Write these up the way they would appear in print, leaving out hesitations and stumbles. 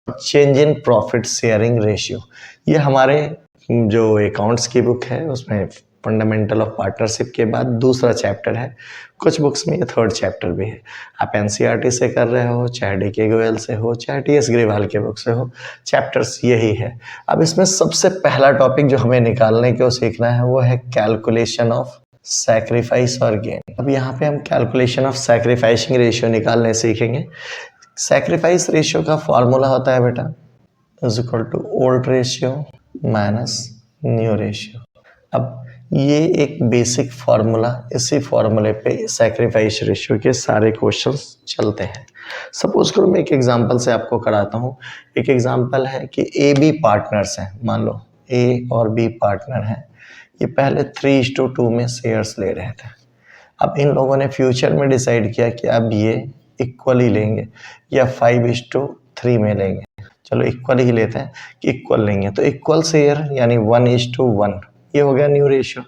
Change in profit sharing ratio. ये हमारे जो अकाउंट्स की बुक है उसमें फंडामेंटल ऑफ पार्टनरशिप के बाद दूसरा चैप्टर है। कुछ बुक्स में ये थर्ड चैप्टर भी है। आप एनसीईआरटी से कर रहे हो, चाहे डीके गोयल से हो, चाहे टीएस ग्रेवाल के बुक से हो, चैप्टर्स यही है। अब इसमें सबसे पहला टॉपिक जो हमें निकालने को सीखना है वो है कैलकुलेशन ऑफ सैक्रिफाइस और गेन। अब यहाँ पे हम कैलकुलेशन ऑफ सैक्रिफाइसिंग रेशियो निकालने सीखेंगे। सैक्रिफाइस रेशियो का फॉर्मूला होता है बेटा is equal to old ratio minus new ratio. अब ये एक बेसिक फार्मूला, इसी फार्मूले पे सैक्रिफाइस रेशियो के सारे क्वेश्चंस चलते हैं। सपोज करो मैं एक एग्जांपल से आपको कराता हूँ। एक एग्जांपल है कि ए बी पार्टनर्स हैं, मान लो ए और बी पार्टनर हैं। ये पहले 3:2 में शेयर्स ले रहे थे। अब इन लोगों ने फ्यूचर में डिसाइड किया कि अब ये इक्वली लेंगे या 5:3 में लेंगे। चलो इक्वल ही लेते हैं कि इक्वल लेंगे, तो इक्वल शेयर यानी 1:1, ये हो गया न्यू रेशियो।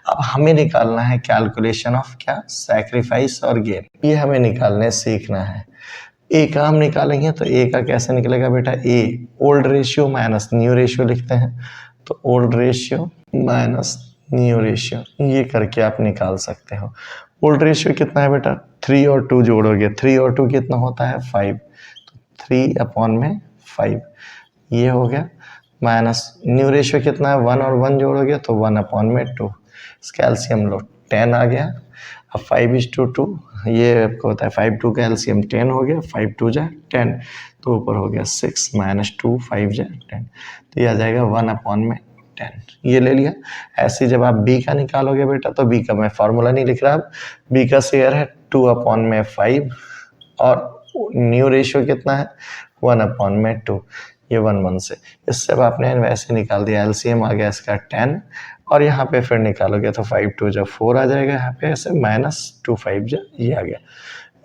अब हमें निकालना है कैलकुलेशन ऑफ क्या, सैक्रिफाइस और गेन। ये हमें निकालने सीखना है। ए का हम निकालेंगे तो ए का कैसे निकलेगा बेटा, a old ratio minus new ratio लिखते हैं, तो old ratio minus new ratio ये करके आप निकाल सकते हो। ओल्ड रेशियो कितना है बेटा, 3 और 2 जोड़ोगे, 3 और 2 कितना होता है 5, तो 3/5 ये हो गया, माइनस न्यू रेशियो कितना है 1 और 1 जोड़ोगे तो 1/2। इसका एलसीएम लो 10 आ गया। अब 5:2 ये आपको होता है 5 2 का एलसीएम 10 हो गया, 5 2 जा 10, तो ऊपर हो गया 6 माइनस 2 5 जा 10, तो ये आ जाएगा 1/10। ये ले लिया। ऐसे जब आप बी का निकालोगे बेटा तो बी का मैं फार्मूला नहीं लिख रहा, अब बी का शेयर है 2/5 और न्यू रेशियो कितना है 1/2, ये 1 से। इससे अब आपने वैसे निकाल दिया, एलसीएम आ गया इसका 10 और यहाँ पे फिर निकालोगे तो 5 2 जा 4 आ जाएगा, यहाँ पे ऐसे माइनस 2 5 जा ये आ गया,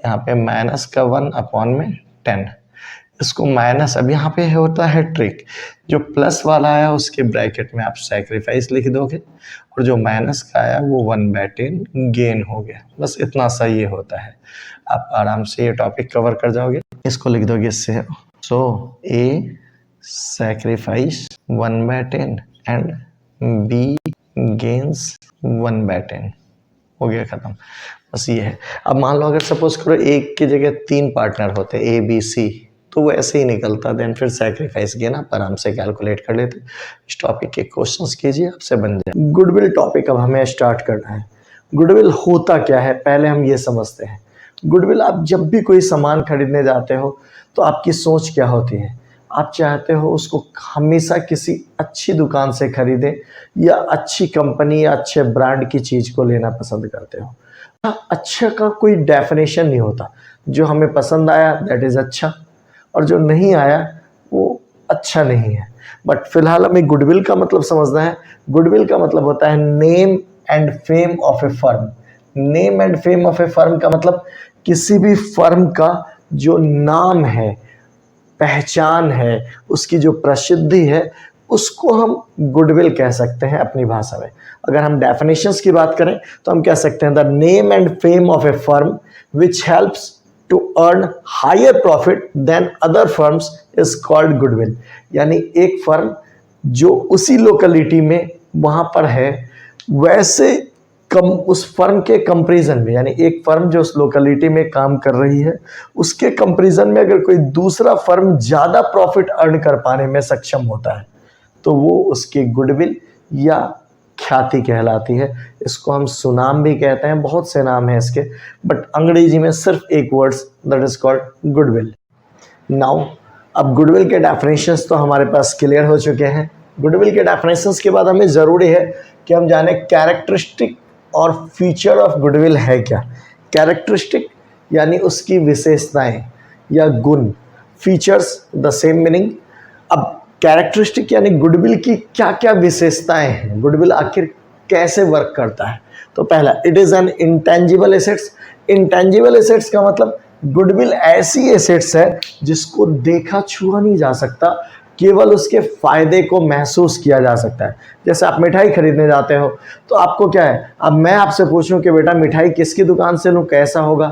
यहाँ पे माइनस का 1/10। इसको माइनस, अब यहाँ पे होता है ट्रिक, जो प्लस वाला आया उसके ब्रैकेट में आप सैक्रिफाइस लिख दोगे और जो माइनस का आया वो 1/10 गेन हो गया। बस इतना सा ये होता है, आप आराम से ये टॉपिक कवर कर जाओगे। इसको लिख दोगे इससे, सो ए सैक्रिफाइस 1/10 एंड बी गेन्स 1/10, हो गया खत्म। बस ये है। अब मान लो अगर सपोज करो एक की जगह 3 पार्टनर होते ए बी सी, तो वो ऐसे ही निकलता, देन फिर सैक्रिफाइस गेन आप आराम से कैलकुलेट कर लेते। इस टॉपिक के क्वेश्चंस कीजिए, आपसे बन जाए। गुडविल टॉपिक अब हमें स्टार्ट करना है। गुडविल होता क्या है पहले हम ये समझते हैं। गुडविल, आप जब भी कोई सामान खरीदने जाते हो तो आपकी सोच क्या होती है, आप चाहते हो उसको हमेशा किसी अच्छी दुकान से खरीदें या अच्छी कंपनी या अच्छे ब्रांड की चीज़ को लेना पसंद करते हो। अच्छा का कोई डेफिनेशन नहीं होता, जो हमें पसंद आया दैट इज़ अच्छा और जो नहीं आया वो अच्छा नहीं है। बट फिलहाल हमें गुडविल का मतलब समझना है। गुडविल का मतलब होता है name and fame of a firm. Name and fame of a firm का मतलब किसी भी फर्म का जो नाम है, पहचान है, उसकी जो प्रसिद्धि है, उसको हम गुडविल कह सकते हैं अपनी भाषा में। अगर हम डेफिनेशंस की बात करें तो हम कह सकते हैं the name and fame of a firm which helps to earn higher profit than other firms is called goodwill. यानी एक फर्म जो उसी लोकेलिटी में वहाँ पर है, वैसे उस फर्म के कंपैरिजन में, यानी एक फर्म जो उस लोकेलिटी में काम कर रही है उसके कंपैरिजन में अगर कोई दूसरा फर्म ज़्यादा प्रॉफिट अर्न कर पाने में सक्षम होता है तो वो उसकी गुडविल या ख्याति कहलाती है। इसको हम सुनाम भी कहते हैं, बहुत से नाम हैं इसके, बट अंग्रेजी में सिर्फ एक words that is called goodwill. Now अब गुडविल के डेफिनेशंस तो हमारे पास क्लियर हो चुके हैं। गुडविल के डेफिनेशंस के बाद हमें ज़रूरी है कि हम जाने कैरेक्टरिस्टिक और फीचर ऑफ गुडविल है क्या। कैरेक्टरिस्टिक यानी उसकी विशेषताएं या गुण, फीचर्स द सेम मीनिंग। अब कैरेक्टरिस्टिक यानी गुडविल की क्या क्या विशेषताएं हैं, गुडविल आखिर कैसे वर्क करता है। तो पहला, it is an intangible assets. Intangible assets का मतलब गुडविल ऐसी एसेट्स है जिसको देखा छुआ नहीं जा सकता, केवल उसके फ़ायदे को महसूस किया जा सकता है। जैसे आप मिठाई खरीदने जाते हो तो आपको क्या है, अब मैं आपसे पूछूं कि बेटा मिठाई किसकी दुकान से लूँ, कैसा होगा,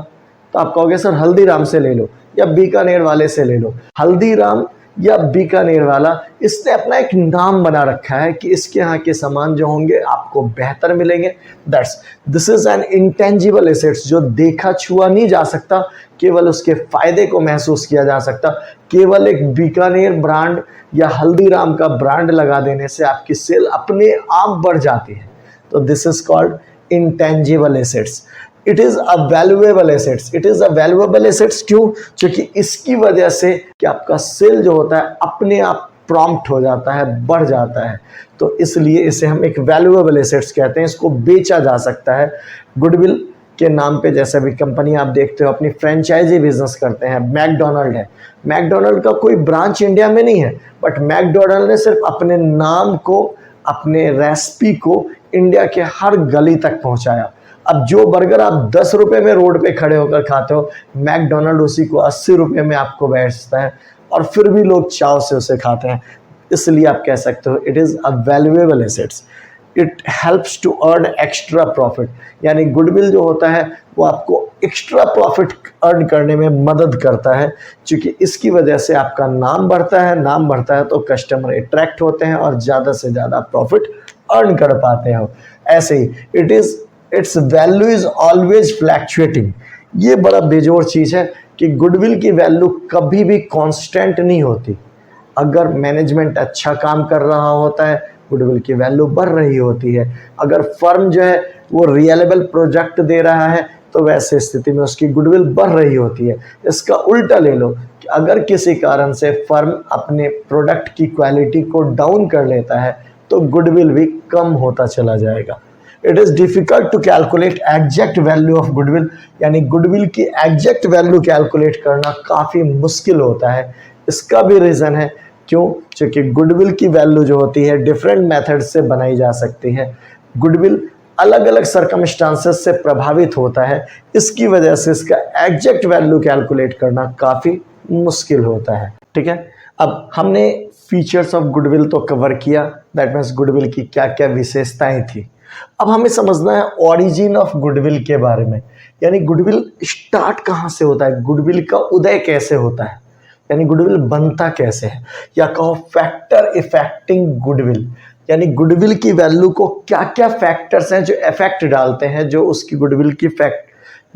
तो आप कहोगे सर हल्दीराम से ले लो या बीकानेर वाले से ले लो। हल्दीराम या बीकानेर वाला, इसने अपना एक नाम बना रखा है कि इसके यहाँ के सामान जो होंगे आपको बेहतर मिलेंगे। This is an intangible assets, जो देखा छुआ नहीं जा सकता, केवल उसके फायदे को महसूस किया जा सकता। केवल एक बीकानेर ब्रांड या हल्दीराम का ब्रांड लगा देने से आपकी सेल अपने आप बढ़ जाती है। तो this is called intangible assets. It is a valuable assets. It is a valuable assets क्यों? क्योंकि इसकी वजह से कि आपका सेल जो होता है अपने आप प्रॉम्प्ट हो जाता है, बढ़ जाता है, तो इसलिए इसे हम एक वैल्यूएबल एसेट्स कहते हैं। इसको बेचा जा सकता है। गुडविल के नाम पे जैसे भी कंपनी आप देखते हो अपनी फ्रेंचाइजी बिजनेस करते हैं। मैकडोनल्ड है, मैकडोनल्ड का कोई ब्रांच इंडिया में नहीं है, बट मैकडोनल्ड ने सिर्फ अपने नाम को, अपने रेसिपी को इंडिया के हर गली तक पहुंचाया। अब जो बर्गर आप 10 रुपए में रोड पे खड़े होकर खाते हो, मैकडोनल्ड उसी को 80 रुपए में आपको बेचता है, और फिर भी लोग चाव से उसे खाते हैं। इसलिए आप कह सकते हो it is a valuable assets. It helps to earn extra profit, यानी गुडविल जो होता है वो आपको एक्स्ट्रा प्रॉफिट अर्न करने में मदद करता है, क्योंकि इसकी वजह से आपका नाम बढ़ता है। नाम बढ़ता है तो कस्टमर अट्रैक्ट होते हैं और ज़्यादा से ज़्यादा प्रॉफिट अर्न कर पाते हो। ऐसे ही its value is always fluctuating. ये बड़ा बेजोड़ चीज़ है कि गुडविल की वैल्यू कभी भी कांस्टेंट नहीं होती। अगर मैनेजमेंट अच्छा काम कर रहा होता है, गुडविल की वैल्यू बढ़ रही होती है। अगर फर्म जो है वो रियलेबल प्रोजेक्ट दे रहा है, तो वैसे स्थिति में उसकी गुडविल बढ़ रही होती है। इसका उल्टा ले लो कि अगर किसी कारण से फर्म अपने प्रोडक्ट की क्वालिटी को डाउन कर लेता है, तो गुडविल भी कम होता चला जाएगा। It is difficult to calculate exact value of goodwill, यानी गुडविल की एग्जैक्ट वैल्यू कैलकुलेट करना काफ़ी मुश्किल होता है। इसका भी रीज़न है, क्यों? क्योंकि गुडविल की वैल्यू जो होती है डिफरेंट मेथड से बनाई जा सकती है। गुडविल अलग अलग सर्कमस्टांसेस से प्रभावित होता है, इसकी वजह से इसका एग्जैक्ट वैल्यू कैलकुलेट करना काफ़ी मुश्किल होता है। ठीक है, अब हमने फीचर्स ऑफ गुडविल तो कवर किया, दैट मीन्स गुडविल की क्या क्या विशेषताएं थी। अब हमें समझना है ओरिजिन ऑफ गुडविल के बारे में, यानी गुडविल स्टार्ट कहाँ से होता है, गुडविल का उदय कैसे होता है, यानी गुडविल बनता कैसे है, या कहो फैक्टर इफेक्टिंग गुडविल, यानी गुडविल की वैल्यू को क्या क्या फैक्टर्स हैं जो इफेक्ट डालते हैं, जो उसकी गुडविल की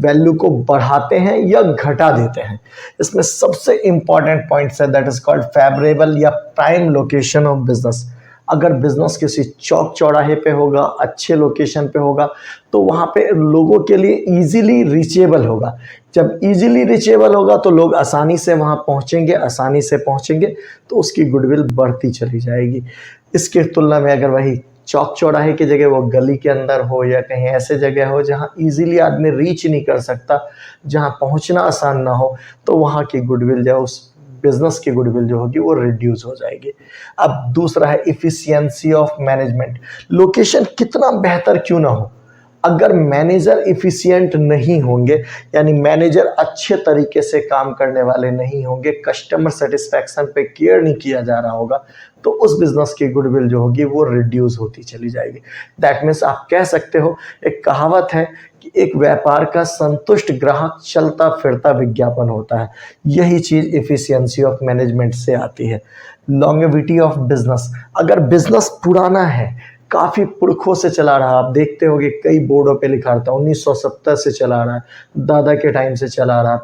वैल्यू को बढ़ाते हैं या घटा देते हैं। इसमें सबसे इंपॉर्टेंट पॉइंट्स है दैट इज कॉल्ड फेवरेबल या प्राइम लोकेशन ऑफ बिजनेस। अगर बिजनेस किसी चौक चौराहे पे होगा, अच्छे लोकेशन पे होगा, तो वहाँ पे लोगों के लिए इजीली रीचेबल होगा। जब इजीली रीचेबल होगा तो लोग आसानी से वहाँ पहुँचेंगे, तो उसकी गुडविल बढ़ती चली जाएगी। इसके तुलना में अगर वही चौक चौराहे की जगह वो गली के अंदर हो या कहीं ऐसे जगह हो जहाँ इजीली आदमी रीच नहीं कर सकता, जहाँ पहुँचना आसान ना हो, तो वहाँ की गुडविल जो उस बिजनेस की गुडविल जो होगी वो रिड्यूस हो जाएगी। अब दूसरा है इफिशियंसी ऑफ मैनेजमेंट। लोकेशन कितना बेहतर क्यों ना हो, अगर मैनेजर इफिशियंट नहीं होंगे, यानी मैनेजर अच्छे तरीके से काम करने वाले नहीं होंगे, कस्टमर सेटिस्फैक्शन पे केयर नहीं किया जा रहा होगा, तो उस बिजनेस की गुडविल जो होगी वो रिड्यूस होती चली जाएगी। दैट मीन्स आप कह सकते हो, एक कहावत है कि एक व्यापार का संतुष्ट ग्राहक चलता फिरता विज्ञापन होता है। यही चीज़ इफिशियंसी ऑफ मैनेजमेंट से आती है। लॉन्गेविटी ऑफ बिजनेस, अगर बिजनेस पुराना है, काफ़ी पुरखों से चला रहा, आप देखते होंगे कई बोर्डों पे लिखा रहता है 1970 से चला रहा है, दादा के टाइम से चला रहा,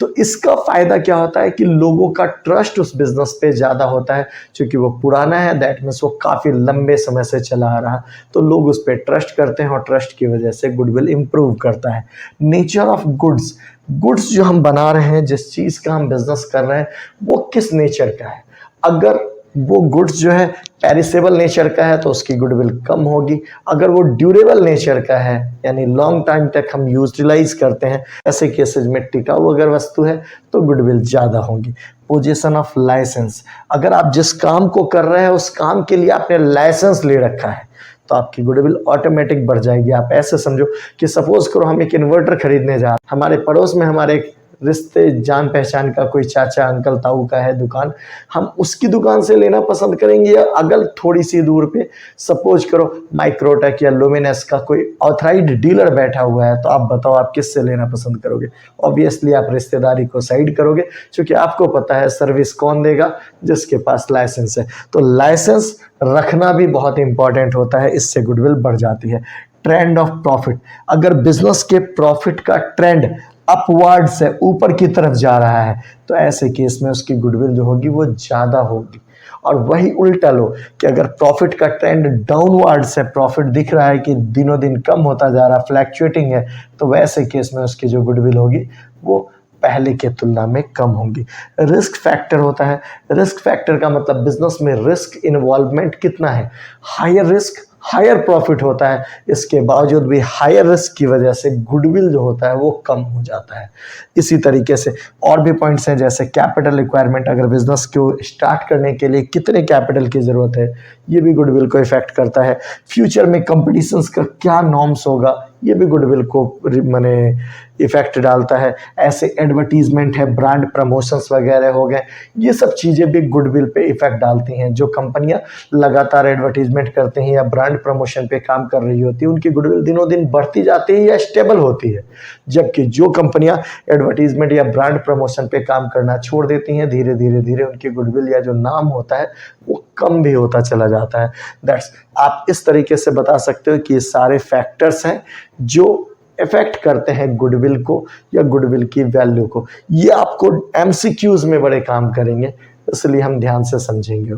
तो इसका फ़ायदा क्या होता है कि लोगों का ट्रस्ट उस बिज़नेस पे ज़्यादा होता है, क्योंकि वो पुराना है, दैट मीन्स वो काफ़ी लंबे समय से चला आ रहा, तो लोग उस पर ट्रस्ट करते हैं और ट्रस्ट की वजह से गुडविल इम्प्रूव करता है। नेचर ऑफ गुड्स जो हम बना रहे हैं, जिस चीज़ का हम बिज़नेस कर रहे हैं, वो किस नेचर का है। अगर वो गुड्स जो है पेरिसेबल नेचर का है तो उसकी गुडविल कम होगी। अगर वो ड्यूरेबल नेचर का है, यानी लॉन्ग टाइम तक हम यूटिलाइज करते हैं, ऐसे केसेज में टिकाऊ अगर वस्तु है तो गुडविल ज़्यादा होगी। पोजीशन ऑफ लाइसेंस, अगर आप जिस काम को कर रहे हैं उस काम के लिए आपने लाइसेंस ले रखा है, तो आपकी गुडविल ऑटोमेटिक बढ़ जाएगी। आप ऐसे समझो कि सपोज करो हम एक इन्वर्टर खरीदने जा रहे हैं, हमारे पड़ोस में हमारे एक रिश्ते जान पहचान का कोई चाचा अंकल ताऊ का है दुकान, हम उसकी दुकान से लेना पसंद करेंगे, या अगर थोड़ी सी दूर पे सपोज करो माइक्रोटेक या लुमिनस का कोई ऑथराइज्ड डीलर बैठा हुआ है, तो आप बताओ आप किससे लेना पसंद करोगे? ऑब्वियसली आप रिश्तेदारी को साइड करोगे, क्योंकि आपको पता है सर्विस कौन देगा? जिसके पास लाइसेंस है। तो लाइसेंस रखना भी बहुत इंपॉर्टेंट होता है, इससे गुडविल बढ़ जाती है। ट्रेंड ऑफ प्रॉफिट, अगर बिजनेस के प्रॉफिट का ट्रेंड अपवर्ड से ऊपर की तरफ जा रहा है, तो ऐसे केस में उसकी गुडविल जो होगी वो ज़्यादा होगी। और वही उल्टा लो कि अगर प्रॉफिट का ट्रेंड डाउनवर्ड से प्रॉफिट दिख रहा है कि दिनों दिन कम होता जा रहा, फ्लैक्चुएटिंग है, तो वैसे केस में उसकी जो गुडविल होगी वो पहले के तुलना में कम होंगी। रिस्क फैक्टर होता है। रिस्क फैक्टर का मतलब बिजनेस में रिस्क इन्वॉल्वमेंट कितना है। हायर रिस्क हायर प्रॉफिट होता है, इसके बावजूद भी हायर रिस्क की वजह से गुडविल जो होता है वो कम हो जाता है। इसी तरीके से और भी पॉइंट्स हैं, जैसे कैपिटल रिक्वायरमेंट, अगर बिजनेस को स्टार्ट करने के लिए कितने कैपिटल की ज़रूरत है, ये भी गुडविल को इफेक्ट करता है। फ्यूचर में कंपटीशंस का क्या नॉर्म्स होगा, ये भी गुडविल को माने इफेक्ट डालता है। ऐसे एडवर्टीजमेंट है, ब्रांड प्रमोशंस वगैरह हो गए, ये सब चीज़ें भी गुडविल पे इफेक्ट डालती हैं। जो कंपनियां लगातार एडवर्टीजमेंट करते हैं या ब्रांड प्रमोशन पे काम कर रही होती है, उनकी गुडविल दिनों दिन बढ़ती जाती है या स्टेबल होती है। जबकि जो कंपनियां एडवर्टीजमेंट या ब्रांड प्रमोशन पे काम करना छोड़ देती हैं, धीरे धीरे धीरे उनकी गुडविल या जो नाम होता है वो कम भी होता चला जाता है। दैट्स, आप इस तरीके से बता सकते हो कि ये सारे फैक्टर्स हैं जो इफेक्ट करते हैं गुडविल को या गुडविल की वैल्यू को। ये आपको एमसीक्यूज में बड़े काम करेंगे, इसलिए हम ध्यान से समझेंगे।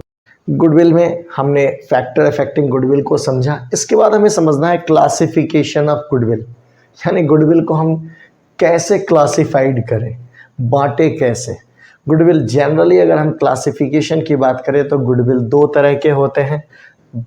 गुडविल में हमने फैक्टर अफेक्टिंग गुडविल को समझा। इसके बाद हमें समझना है क्लासिफिकेशन ऑफ गुडविल, यानी गुडविल को हम कैसे क्लासिफाइड करें, बांटे कैसे। गुडविल जनरली अगर हम क्लासिफिकेशन की बात करें तो गुडविल दो तरह के होते हैं।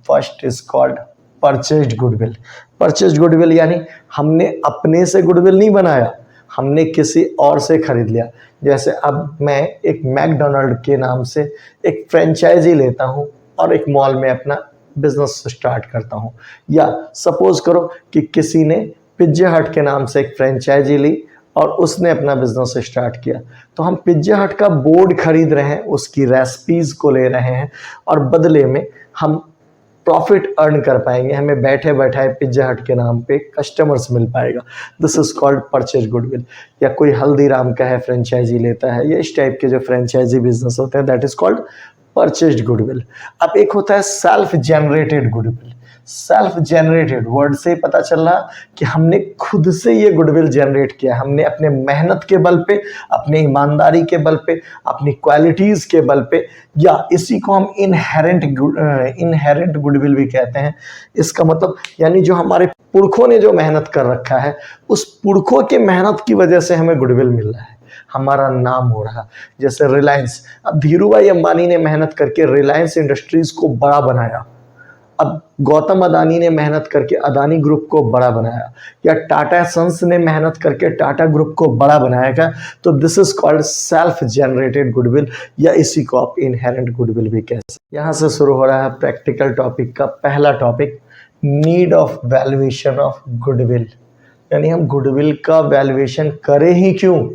First is called purchased goodwill. Purchased goodwill यानी हमने अपने से गुडविल नहीं बनाया, हमने किसी और से खरीद लिया। जैसे अब मैं एक मैकडोनल्ड के नाम से एक फ्रेंचाइजी लेता हूँ और एक मॉल में अपना बिजनेस स्टार्ट करता हूँ, या सपोज करो कि किसी ने पिज्जा हट के नाम से एक फ्रेंचाइजी ली और उसने अपना बिजनेस स्टार्ट किया। तो हम पिज्जा हट का बोर्ड खरीद रहे हैं, उसकी रेसिपीज को ले रहे हैं और बदले में हम प्रॉफिट अर्न कर पाएंगे, हमें बैठे बैठाए पिज्जा हट के नाम पे कस्टमर्स मिल पाएगा। This is called purchase goodwill. या कोई हल्दीराम का है फ्रेंचाइजी लेता है, ये इस टाइप के जो फ्रेंचाइजी बिजनेस होते हैं, that is called purchased goodwill. अब एक होता है self generated goodwill. Self generated word से पता चल रहा कि हमने खुद से ये गुडविल जनरेट किया, हमने अपने मेहनत के बल पे, अपनी ईमानदारी के बल पे, अपनी क्वालिटीज के बल पे, या इसी को हम इनहेरेंट गुडविल भी कहते हैं। इसका मतलब यानी जो हमारे पुरखों ने जो मेहनत कर रखा है, उस पुरखों के मेहनत की वजह से हमें गुडविल मिल रहा है, हमारा नाम हो रहा। जैसे रिलायंस, अब धीरू भाई अंबानी ने मेहनत करके रिलायंस इंडस्ट्रीज को बड़ा बनाया, अब गौतम अदानी ने मेहनत करके अदानी ग्रुप को बड़ा बनाया, या टाटा सन्स ने मेहनत करके टाटा ग्रुप को बड़ा बनाएगा। तो this is called self generated goodwill, या इसी को आप इनहेरेंट गुडविल भी कह सकते हैं। यहाँ से शुरू हो रहा है प्रैक्टिकल टॉपिक का पहला topic, need of valuation of goodwill. यानी हम गुडविल का वैल्यूएशन करें ही क्यों?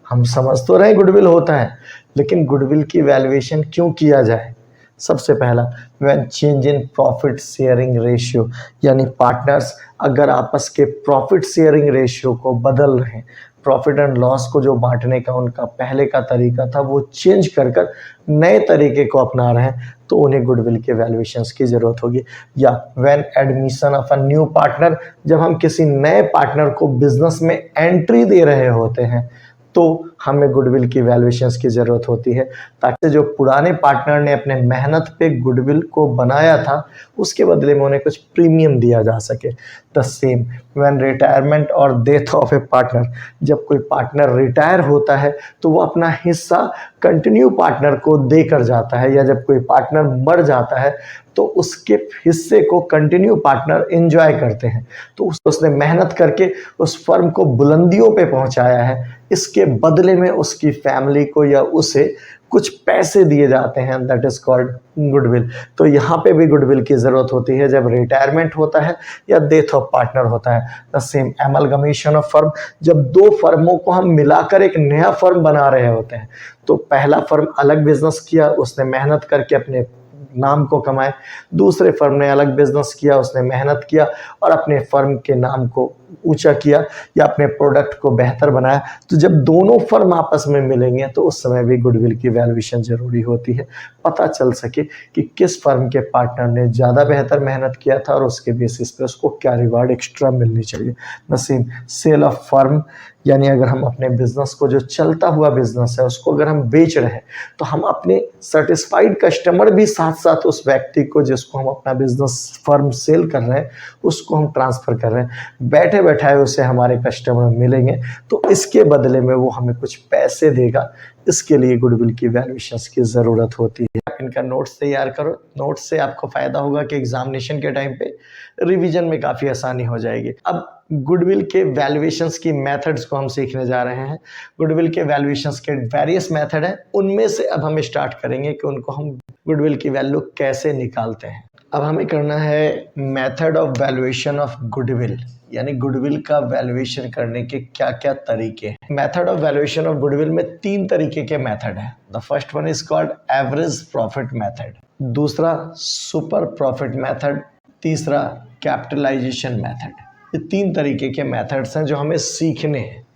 हम समझ तो रहे गुडविल होता है, लेकिन गुडविल की वैल्यूएशन क्यों किया जाए? सबसे पहला, when change in profit sharing ratio, यानी पार्टनर्स अगर आपस के प्रॉफिट शेयरिंग रेशियो को बदल रहे हैं, प्रॉफिट एंड लॉस को जो बांटने का उनका पहले का तरीका था वो चेंज कर कर नए तरीके को अपना रहे हैं, तो उन्हें गुडविल के वैल्यूएशंस की ज़रूरत होगी। या when admission of a new partner, जब हम किसी नए पार्टनर को बिजनेस में एंट्री दे रहे होते हैं, तो हमें गुडविल की वैल्यूएशंस की ज़रूरत होती है, ताकि जो पुराने पार्टनर ने अपने मेहनत पे गुडविल को बनाया था, उसके बदले में उन्हें कुछ प्रीमियम दिया जा सके। द सेम व्हेन रिटायरमेंट और डेथ ऑफ ए पार्टनर, जब कोई पार्टनर रिटायर होता है तो वो अपना हिस्सा कंटिन्यू पार्टनर को देकर जाता है, या जब कोई पार्टनर मर जाता है तो उसके हिस्से को कंटिन्यू पार्टनर एंजॉय करते हैं। तो उसने मेहनत करके उस फर्म को बुलंदियों पे पहुंचाया है, इसके बदले में उसकी फैमिली को या उसे कुछ पैसे दिए जाते हैं, दैट इज कॉल्ड गुडविल। तो यहाँ पे भी गुडविल की जरूरत होती है जब रिटायरमेंट होता है या डेथ ऑफ पार्टनर होता है। The same amalgamation of firm, जब दो फर्मों को हम मिलाकर एक नया फर्म बना रहे होते हैं, तो पहला फर्म अलग बिजनेस किया, उसने मेहनत करके अपने नाम को कमाए, दूसरे फर्म ने अलग बिजनेस किया, उसने मेहनत किया और अपने फर्म के नाम को ऊंचा किया या अपने प्रोडक्ट को बेहतर बनाया। तो जब दोनों फर्म आपस में मिलेंगे तो उस समय भी गुडविल की वैल्यूएशन जरूरी होती है, पता चल सके कि किस फर्म के पार्टनर ने ज़्यादा बेहतर मेहनत किया था और उसके बेसिस पे उसको क्या रिवार्ड एक्स्ट्रा मिलनी चाहिए। The same sale of firm, यानी अगर हम अपने बिजनेस को, जो चलता हुआ बिजनेस है, उसको अगर हम बेच रहे हैं तो हम अपने सेटिस्फाइड कस्टमर भी साथ साथ उस व्यक्ति को जिसको हम अपना बिजनेस फर्म सेल कर रहे हैं उसको हम ट्रांसफ़र कर रहे हैं, बैठे बैठाए उसे हमारे कस्टमर मिलेंगे तो इसके बदले में वो हमें कुछ पैसे देगा। इसके लिए गुडविल की वैल्यूएशंस की ज़रूरत होती है। आप इनका नोट्स तैयार करो, नोट्स से आपको फ़ायदा होगा कि एग्जामिनेशन के टाइम पे रिवीजन में काफ़ी आसानी हो जाएगी। अब गुडविल के वैल्यूएशंस की मेथड्स को हम सीखने जा रहे हैं। गुडविल के वैल्यूएशंस के वेरियस मेथड हैं, उनमें से अब हम स्टार्ट करेंगे कि उनको हम गुडविल की वैल्यू कैसे निकालते हैं। अब हमें करना है method of valuation of goodwill, यानी गुडविल का वैल्यूएशन करने के क्या क्या तरीके हैं। Method of valuation of goodwill में 3 तरीके के मेथड हैं। The first one is called average profit method, दूसरा सुपर प्रॉफिट मेथड, तीसरा कैपिटलाइजेशन मेथड। ये 3 तरीके के मेथड्स हैं जो हमें सीखने हैं।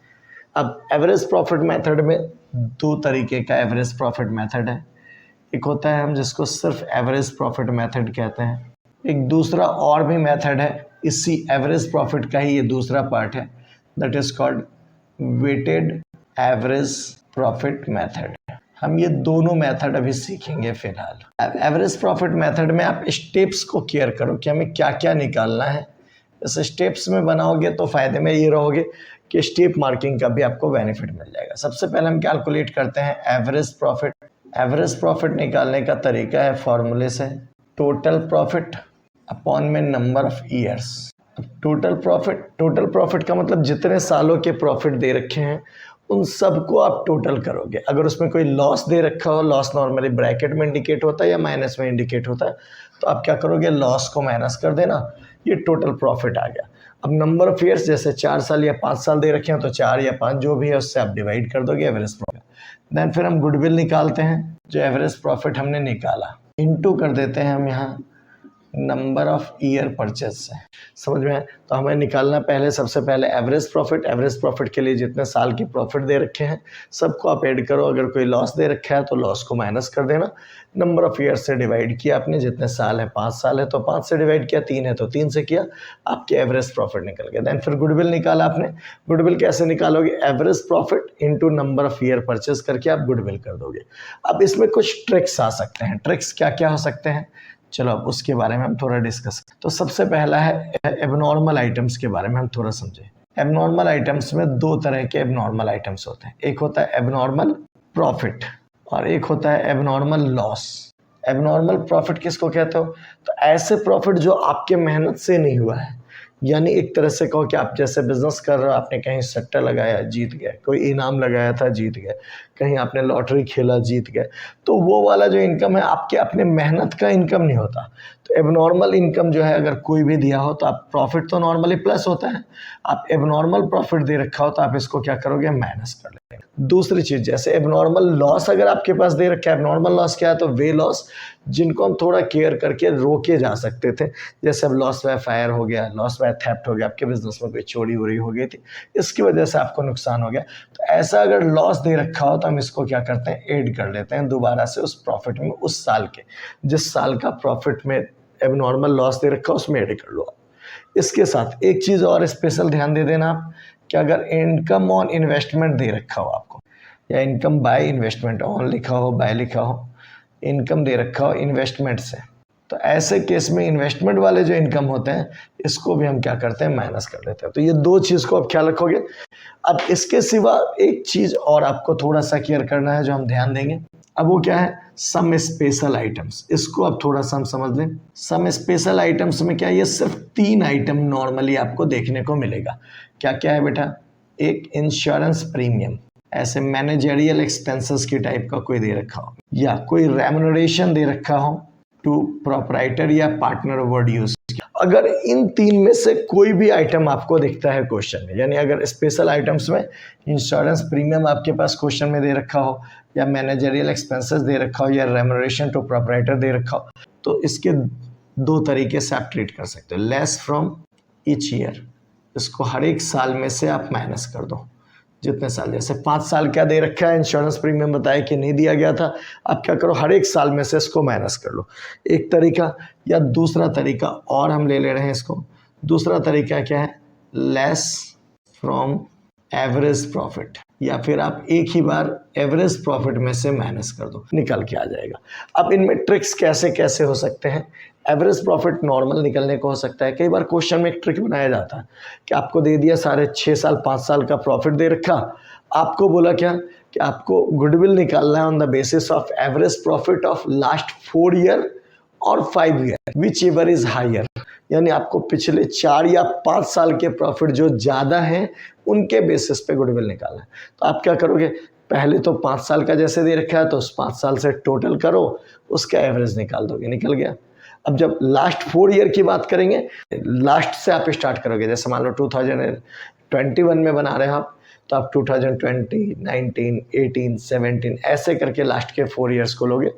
अब एवरेज प्रॉफिट मेथड में 2 तरीके का एवरेज प्रॉफिट मेथड है। एक होता है हम जिसको सिर्फ एवरेज प्रॉफिट मेथड कहते हैं, एक दूसरा और भी मेथड है इसी एवरेज प्रॉफिट का ही ये दूसरा पार्ट है, that is called weighted average profit method. हम ये दोनों मेथड अभी सीखेंगे फिलहाल। एवरेज प्रॉफिट मेथड में आप स्टेप्स को केयर करो कि हमें क्या क्या निकालना है। इस स्टेप्स में बनाओगे तो फायदे में ये रहोगे कि स्टेप मार्किंग का भी आपको बेनिफिट मिल जाएगा। सबसे पहले हम कैलकुलेट करते हैं एवरेज प्रॉफिट। एवरेज प्रॉफिट निकालने का तरीका है फॉर्मूले से, टोटल प्रॉफिट अपॉन में number of years. Total profit का मतलब जितने सालों के प्रॉफिट दे रखे हैं उन सबको आप टोटल करोगे। अगर उसमें कोई लॉस दे रखा हो, लॉस नॉर्मली ब्रैकेट में इंडिकेट होता है या माइनस में इंडिकेट होता है, तो आप क्या करोगे, लॉस को माइनस कर देना, ये टोटल प्रॉफिट आ गया। अब नंबर ऑफ ईयर्स जैसे 4 साल या 5 साल दे रखे हैं तो 4 या 5 जो भी है उससे आप डिवाइड कर दोगे एवरेज प्रॉफिट। देन फिर हम गुडविल निकालते हैं, जो एवरेज प्रॉफिट हमने निकाला इनटू कर देते हैं हम यहाँ नंबर ऑफ ईयर परचेज से। समझ में आए? तो हमें निकालना पहले सबसे पहले एवरेज प्रॉफिट। एवरेज प्रॉफिट के लिए जितने साल की प्रॉफिट दे रखे हैं सबको आप ऐड करो। अगर कोई लॉस दे रखा है तो लॉस को माइनस कर देना। नंबर ऑफ ईयर से डिवाइड किया आपने, जितने साल है 5 साल है तो 5 से डिवाइड किया, 3 है तो 3 से किया, आपके एवरेज प्रॉफिट निकल गया। देन फिर गुडविल निकाला आपने। गुडविल कैसे निकालोगे, average profit into number of year purchase करके आप गुडविल कर दोगे। अब इसमें कुछ ट्रिक्स आ सकते हैं। ट्रिक्स क्या क्या हो सकते हैं, चलो अब उसके बारे में हम थोड़ा डिस्कस। तो सबसे पहला है एबनॉर्मल आइटम्स के बारे में हम थोड़ा समझें। एबनॉर्मल आइटम्स में 2 तरह के एबनॉर्मल आइटम्स होते हैं, एक होता है एबनॉर्मल प्रॉफिट और एक होता है एबनॉर्मल लॉस। एबनॉर्मल प्रॉफिट किसको कहते हो, तो ऐसे प्रॉफिट जो आपके मेहनत से नहीं हुआ है, यानी एक तरह से कहो कि आप जैसे बिजनेस कर रहे हो, आपने कहीं सट्टा लगाया जीत गए, कोई इनाम लगाया था जीत गए, कहीं आपने लॉटरी खेला जीत गए, तो वो वाला जो इनकम है आपके अपने मेहनत का इनकम नहीं होता। तो एबनॉर्मल इनकम जो है अगर कोई भी दिया हो तो आप प्रॉफिट तो नॉर्मली प्लस होता है, आप एबनॉर्मल प्रॉफिट दे रखा हो तो आप इसको क्या करोगे, माइनस कर लेंगे। दूसरी चीज़ जैसे एबनॉर्मल लॉस अगर आपके पास दे रखा है, एबनॉर्मल लॉस क्या है, तो वे लॉस जिनको हम थोड़ा केयर करके रोके जा सकते थे, जैसे अब लॉस बाय फायर हो गया, लॉस बाय थेफ्ट हो गया, आपके बिजनेस में कोई चोरी वोरी हो गई थी, इसकी वजह से आपको नुकसान हो गया, तो ऐसा अगर लॉस दे रखा हो तो हम इसको क्या करते हैं, ऐड कर लेते हैं दोबारा से उस प्रॉफिट में, उस साल के जिस साल का प्रॉफिट में एबनॉर्मल लॉस दे रखा हो उसमें ऐड कर लो आप। इसके साथ एक चीज़ और स्पेशल ध्यान दे देना आप कि अगर इनकम ऑन इन्वेस्टमेंट दे रखा हो आपको, या इनकम बाय इन्वेस्टमेंट, ऑन लिखा हो बाय लिखा हो, इनकम दे रखा हो इन्वेस्टमेंट से, तो ऐसे केस में इन्वेस्टमेंट वाले जो इनकम होते हैं इसको भी हम क्या करते हैं, माइनस कर लेते हैं। तो ये 2 चीज़ को आप ख्याल रखोगे। अब इसके सिवा एक चीज़ और आपको थोड़ा सा केयर करना है जो हम ध्यान देंगे, अब वो क्या है, सम स्पेशल आइटम्स। इसको अब थोड़ा सा हम समझ लें। सम स्पेशल आइटम्स में क्या है, ये सिर्फ 3 आइटम नॉर्मली आपको देखने को मिलेगा। क्या क्या है बेटा, एक इंश्योरेंस प्रीमियम, ऐसे मैनेजरियल एक्सपेंसेस की टाइप का कोई दे रखा हो, या कोई रेम्युनरेशन दे रखा हो टू प्रोपराइटर या पार्टनर वर्ड यूज किया। अगर इन तीन में से कोई भी आइटम आपको दिखता है क्वेश्चन में, यानी अगर स्पेशल आइटम्स में इंश्योरेंस प्रीमियम आपके पास क्वेश्चन में दे रखा हो, या मैनेजरियल एक्सपेंसेस दे रखा हो, या रेम्युनरेशन टू प्रोपराइटर दे रखा हो, तो इसके दो तरीके से आप ट्रीट कर सकते हो। लेस फ्रॉम ईच ईयर, इसको हर एक साल में से आप माइनस कर दो, जितने साल, जैसे 5 साल क्या दे रखा है इंश्योरेंस प्रीमियम बताया कि नहीं दिया गया था, आप क्या करो हर एक साल में से इसको माइनस कर लो, एक तरीका। या दूसरा तरीका और हम ले रहे हैं इसको, दूसरा तरीका क्या है, लेस फ्रॉम एवरेज प्रॉफिट, या फिर आप एक ही बार एवरेज प्रॉफिट में से माइनस कर दो, निकल के आ जाएगा। अब इनमें ट्रिक्स कैसे कैसे हो सकते हैं। एवरेज प्रॉफिट नॉर्मल निकलने को हो सकता है, कई बार क्वेश्चन में एक ट्रिक बनाया जाता है कि आपको दे दिया सारे 6 साल 5 साल का प्रॉफिट दे रखा, आपको बोला क्या कि आपको गुडविल निकालना है on the basis of average profit of last 4 year और 5 year whichever is higher, यानी आपको पिछले 4 या 5 साल के प्रॉफिट जो ज़्यादा हैं उनके बेसिस पे गुडविल निकालना है। तो आप क्या करोगे, पहले तो 5 साल का जैसे दे रखा है तो उस 5 साल से टोटल करो, उसका एवरेज निकाल दोगे, निकल गया। अब जब लास्ट 4 ईयर की बात करेंगे, लास्ट से आप स्टार्ट करोगे, जैसे मान लो 2021 में बना रहे हो आप, तो आप 2020, 19, 18, 17 ऐसे करके लास्ट के 4 ईयर्स को लोगे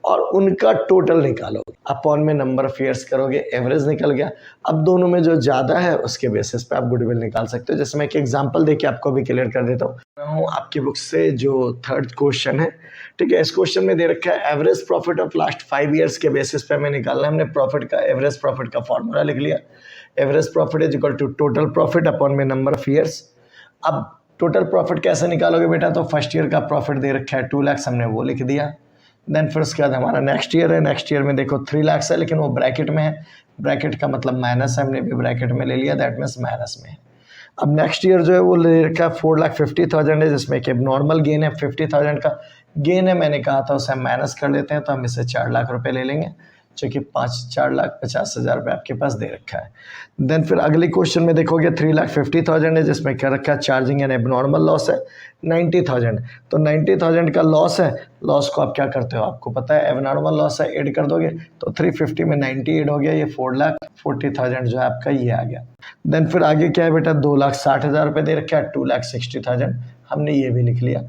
और उनका टोटल निकालोगे, अपॉन में नंबर ऑफ ईयर्स करोगे, एवरेज निकल गया। अब दोनों में जो ज़्यादा है उसके बेसिस पे आप गुडविल निकाल सकते हो। जैसे मैं एक एग्जांपल देके आपको भी क्लियर कर देता हूँ आपकी बुक से, जो थर्ड क्वेश्चन है, ठीक है। इस क्वेश्चन में दे रखा है average profit of last 5 years के बेसिस पे हमें निकालना है। हमने प्रॉफिट का, एवरेज प्रॉफिट का फॉर्मूला लिख लिया, average profit is equal to total profit upon में नंबर ऑफ ईयर्स। अब टोटल प्रॉफिट कैसे निकालोगे बेटा, तो फर्स्ट ईयर का प्रॉफिट दे रखा है 2 लाख, हमने वो लिख दिया। देन फिर उसके बाद हमारा नेक्स्ट ईयर है, नेक्स्ट ईयर में देखो 3 लाख है, लेकिन वो ब्रैकेट में है, ब्रैकेट का मतलब माइनस है, हमने भी ब्रैकेट में ले लिया, दैट मीन्स माइनस में है। अब नेक्स्ट ईयर जो है वो ले रखा है 4,50,000 है, जिसमें कि नॉर्मल गेन है 50,000 का गेन है, मैंने कहा था उसे हम माइनस कर लेते हैं, तो हम इसे 4 लाख रुपए ले लेंगे, जो कि 4,50,000 रुपये आपके पास दे रखा है। देन फिर अगले क्वेश्चन में देखोगे 3,50,000 है, जिसमें क्या रखा है चार्जिंग एंड एबनॉर्मल लॉस है 90,000, तो 90,000 का लॉस है, लॉस को आप क्या करते हो, आपको पता है एबनॉर्मल लॉस है, ऐड कर दोगे तो 350 में 90 ऐड हो गया, ये 4,40,000 जो है आपका ये आ गया। देन फिर आगे क्या है बेटा, 2,60,000 रुपये दे रखा है, 2,60,000 हमने ये भी लिख लिया,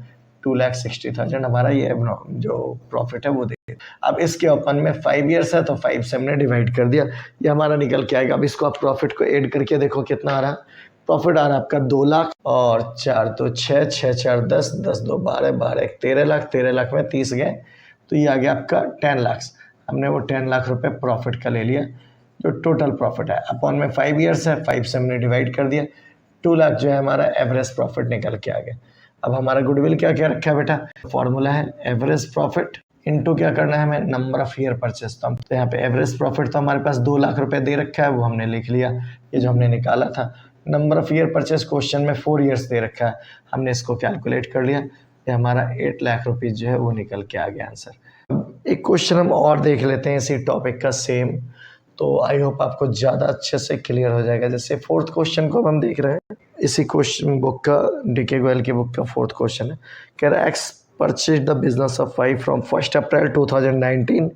2,60,000 हमारा ये जो प्रॉफिट है वो दे। अब इसके अपन में 5 ईयर्स है तो 5 से हमने डिवाइड कर दिया, ये हमारा निकल के आएगा। अब इसको आप प्रॉफिट को ऐड करके देखो कितना आ रहा है, प्रॉफिट आ रहा है आपका 2 लाख और 4 तो 6, 6 4 10, 10 2 12, 12 1 13 लाख, 13 लाख में 30 गए, तो ये आ गया आपका 10 लाख। हमने वो 10 लाख रुपए प्रॉफिट का ले लिया, जो टोटल प्रॉफिट है, अपॉन में 5 ईयर्स है, 5 से हमने डिवाइड कर दिया, 2 लाख जो है हमारा एवरेज प्रॉफिट निकल के आ गया। अब हमारा गुडविल क्या क्या रखा है बेटा, फॉर्मूला है एवरेज प्रॉफिट इनटू क्या करना है हमें, नंबर ऑफ ईयर परचेस। तो यहाँ पे एवरेज प्रॉफिट तो हमारे पास 2 लाख रुपए दे रखा है, वो हमने लिख लिया, ये जो हमने निकाला था। Number of year purchase question में 4 ईयर्स दे रखा है, हमने इसको कैलकुलेट कर लिया, ये हमारा 8 लाख रुपीज़ जो है वो निकल के आ गया आंसर। एक क्वेश्चन हम और देख लेते हैं इसी टॉपिक का सेम, तो आई होप आपको ज़्यादा अच्छे से क्लियर हो जाएगा। जैसे 4th क्वेश्चन को हम देख रहे हैं, इसी क्वेश्चन बुक का, डीके गोयल की बुक का 4th क्वेश्चन है, कह रहा है x purchased the business of Y from 1st April 2019.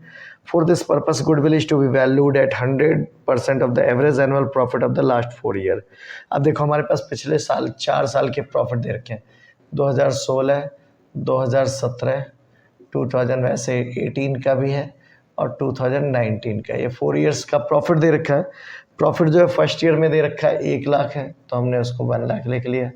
For this purpose, goodwill is to be valued at 100% of the average annual profit of the last 4 year. अब देखो हमारे पास पिछले साल 4 साल के प्रॉफिट दे रखे हैं, 2016, 2017, 2000 वैसे 18 का भी है और 2019 का, ये 4 ईयर्स का प्रॉफिट दे रखा है। प्रॉफिट जो है फर्स्ट ईयर में दे रखा है 1 लाख है, तो हमने उसको 1 लाख लिख लिया।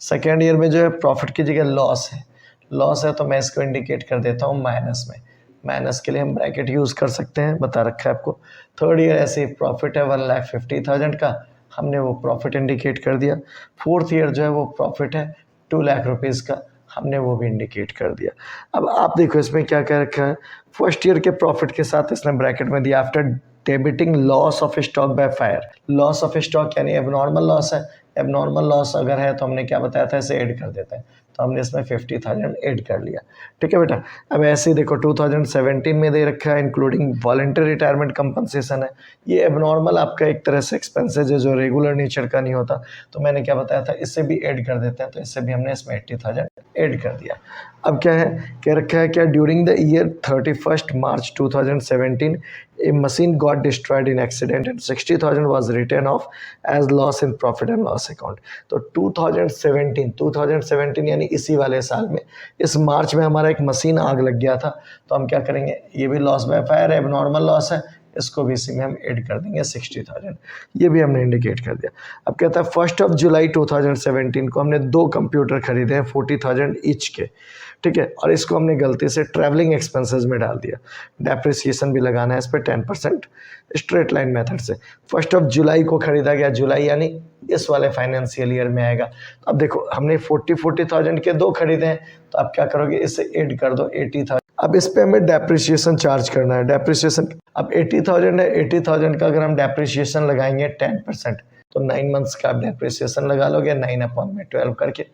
सेकेंड ईयर में जो है प्रॉफिट की जगह लॉस है, लॉस है तो मैं इसको इंडिकेट कर देता हूँ माइनस में, माइनस के लिए हम ब्रैकेट यूज़ कर सकते हैं, बता रखा है आपको। थर्ड ईयर ऐसे प्रॉफिट है 1,50,000 का, हमने वो प्रॉफिट इंडिकेट कर दिया। फोर्थ ईयर जो है वो प्रॉफिट है 2 लाख रुपीज़ का, हमने वो भी इंडिकेट कर दिया। अब आप देखो इसमें क्या क्या रखा है, फर्स्ट ईयर के प्रॉफिट के साथ इसने ब्रैकेट में दिया after debiting loss of stock by fire. Loss of stock यानी एबनॉर्मल लॉस है, एबनॉर्मल लॉस अगर है तो हमने क्या बताया था, इसे ऐड कर देते हैं, तो तो हमने इसमें 50,000 ऐड कर लिया। ठीक है बेटा। अब ऐसे ही देखो 2017 में दे रखा है इंक्लूडिंग वॉलंटरी रिटायरमेंट कंपनसेशन है। ये एबनॉर्मल आपका एक तरह से एक्सपेंसेज है जो रेगुलर नेचर का नहीं होता, तो मैंने क्या बताया था, इससे भी ऐड कर देते हैं, तो इससे भी हमने इसमें 80,000 ऐड कर दिया। अब क्या है, क्या रखा है, क्या during the year 31 March 2017 a machine got destroyed in accident and 60,000 was written off as loss in profit and loss account। तो 2017 यानी इसी वाले साल में इस मार्च में हमारा एक मशीन आग लग गया था, तो हम क्या करेंगे, ये भी लॉस बाय फायर है, नॉर्मल लॉस है, इसको भी इसी में हम ऐड कर देंगे 60,000, ये भी हमने इंडिकेट कर दिया। अब कहता है 1 जुलाई 2017 को हमने 2 कंप्यूटर खरीदे हैं 40,000 ईच के। ठीक है, और इसको हमने गलती से ट्रैवलिंग एक्सपेंसेस में डाल दिया। डेप्रिसिएशन भी लगाना है इस पर 10% स्ट्रेट लाइन मेथड से। 1 जुलाई को खरीदा गया, जुलाई यानी इस वाले फाइनेंशियल ईयर में आएगा। तो अब देखो हमने 40,000 के 2 खरीदे हैं, तो आप क्या करोगे, इससे ऐड कर दो 80,000। अब इस पे हमें डेप्रिसिएशन चार्ज करना है। डेप्रिसिएशन अब 80,000 है, 80,000 का अगर हम डेप्रिसिएशन लगाएंगे 10%, तो 9 मंथ्स का आप डेप्रिसिएशन लगा लोगे 9/12 करके,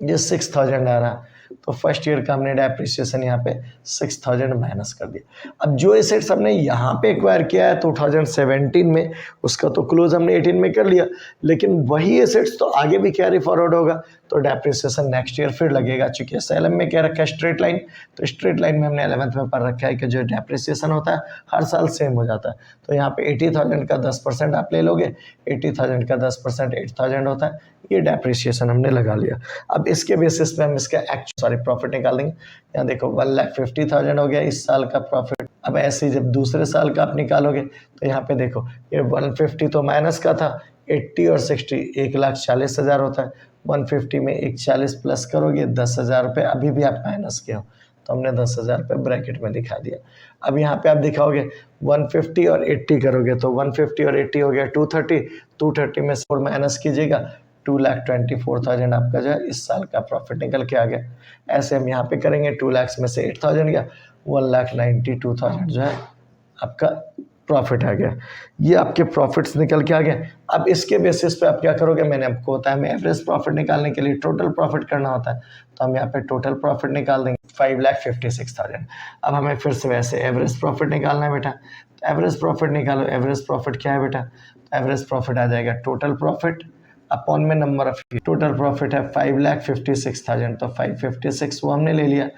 ये 6,000 आ रहा। तो फर्स्ट ईयर का हमने डेप्रिसिएशन यहाँ पे 6,000 माइनस कर दिया। अब जो एसेट्स हमने यहाँ पे एक्वायर किया है 2017 में, उसका तो क्लोज हमने 18 में कर लिया, लेकिन वही एसेट्स तो आगे भी कैरी फॉरवर्ड होगा, तो डेप्रिसिएशन नेक्स्ट ईयर फिर लगेगा। चूंकि एसएलएम में क्या रखा है, स्ट्रेट लाइन, तो स्ट्रेट लाइन में हमने 11th में पढ़ रखा है कि जो डेप्रिसिएशन होता है हर साल सेम हो जाता है। तो यहाँ पे 80,000 का 10% आप ले लोगे, 80,000 का 10% 8,000 होता है, ये डेप्रिसिएशन हमने लगा लिया। अब इसके बेसिस पे हम इसका प्रॉफिट निकाल देंगे। यहाँ देखो 1,50,000 हो गया इस साल का प्रॉफिट। अब ऐसे ही जब दूसरे साल का आप निकालोगे, तो यहाँ पे देखो ये 150 तो माइनस का था, 80 और 60 1,40,000 होता है। 150 में 140 प्लस करोगे 10,000 रुपये, अभी भी आप माइनस के हो, तो हमने 10,000 रुपये ब्रैकेट में दिखा दिया। अब यहाँ पे आप दिखाओगे 150 और 80 करोगे, तो 150 और 80 हो गया 230, 230 में 4 माइनस कीजिएगा, 2,24,000 आपका जो है इस साल का प्रॉफिट निकल के आ गया। ऐसे हम यहाँ पे करेंगे, 2 लाख में से 8,000 गया, 1,92,000 जो है आपका प्रॉफिट आ गया। ये आपके प्रॉफिट्स निकल के आ गए। अब इसके बेसिस पे आप क्या करोगे, मैंने आपको होता है, हमें एवरेज प्रॉफिट निकालने के लिए टोटल प्रॉफिट करना होता है, तो हम यहाँ पे टोटल प्रॉफिट निकाल देंगे 5,56,000। अब हमें फिर से वैसे एवरेज प्रॉफिट निकालना है बेटा, तो एवरेज प्रॉफिट निकालो। एवरेज प्रॉफिट क्या है बेटा, एवरेज प्रॉफिट आ जाएगा टोटल प्रॉफिट अपॉन में नंबर ऑफ, टोटल प्रॉफिट है 5,56,000, तो 556 वो हमने ले लिया,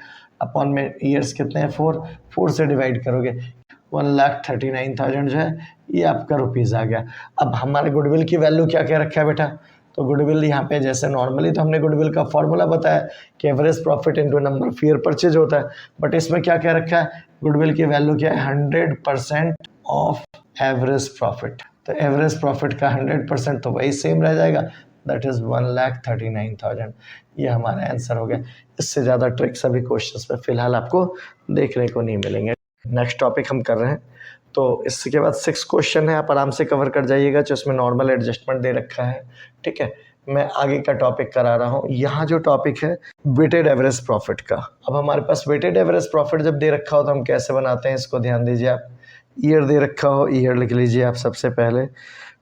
अपॉन में ईयर्स कितने हैं 4 से डिवाइड करोगे, 1,39,000 जो है ये आपका रुपीज़ आ गया। अब हमारे गुडविल की वैल्यू क्या क्या रखा है बेटा, तो गुडविल यहाँ पे जैसे नॉर्मली तो हमने गुडविल का फॉर्मूला बताया कि average profit into number of year purchase होता है, बट इसमें क्या क्या रखा है, गुडविल की वैल्यू क्या है, 100% ऑफ एवरेज प्रॉफिट। तो एवरेज प्रॉफिट का 100% तो वही सेम रह जाएगा, दैट इज 1,39,000। ये हमारा आंसर हो गया। इससे ज़्यादा ट्रिक्स अभी क्वेश्चंस पे फिलहाल आपको देखने को नहीं मिलेंगे। नेक्स्ट टॉपिक हम कर रहे हैं, तो इसके बाद 6 क्वेश्चन है, आप आराम से कवर कर जाइएगा, जो इसमें नॉर्मल एडजस्टमेंट दे रखा है। ठीक है, मैं आगे का टॉपिक करा रहा हूँ। यहाँ जो टॉपिक है वेटेड एवरेज प्रॉफिट का। अब हमारे पास वेटेड एवरेज प्रॉफिट जब दे रखा हो तो हम कैसे बनाते हैं, इसको ध्यान दीजिए आप। ईयर दे रखा हो, ईयर लिख लीजिए आप सबसे पहले,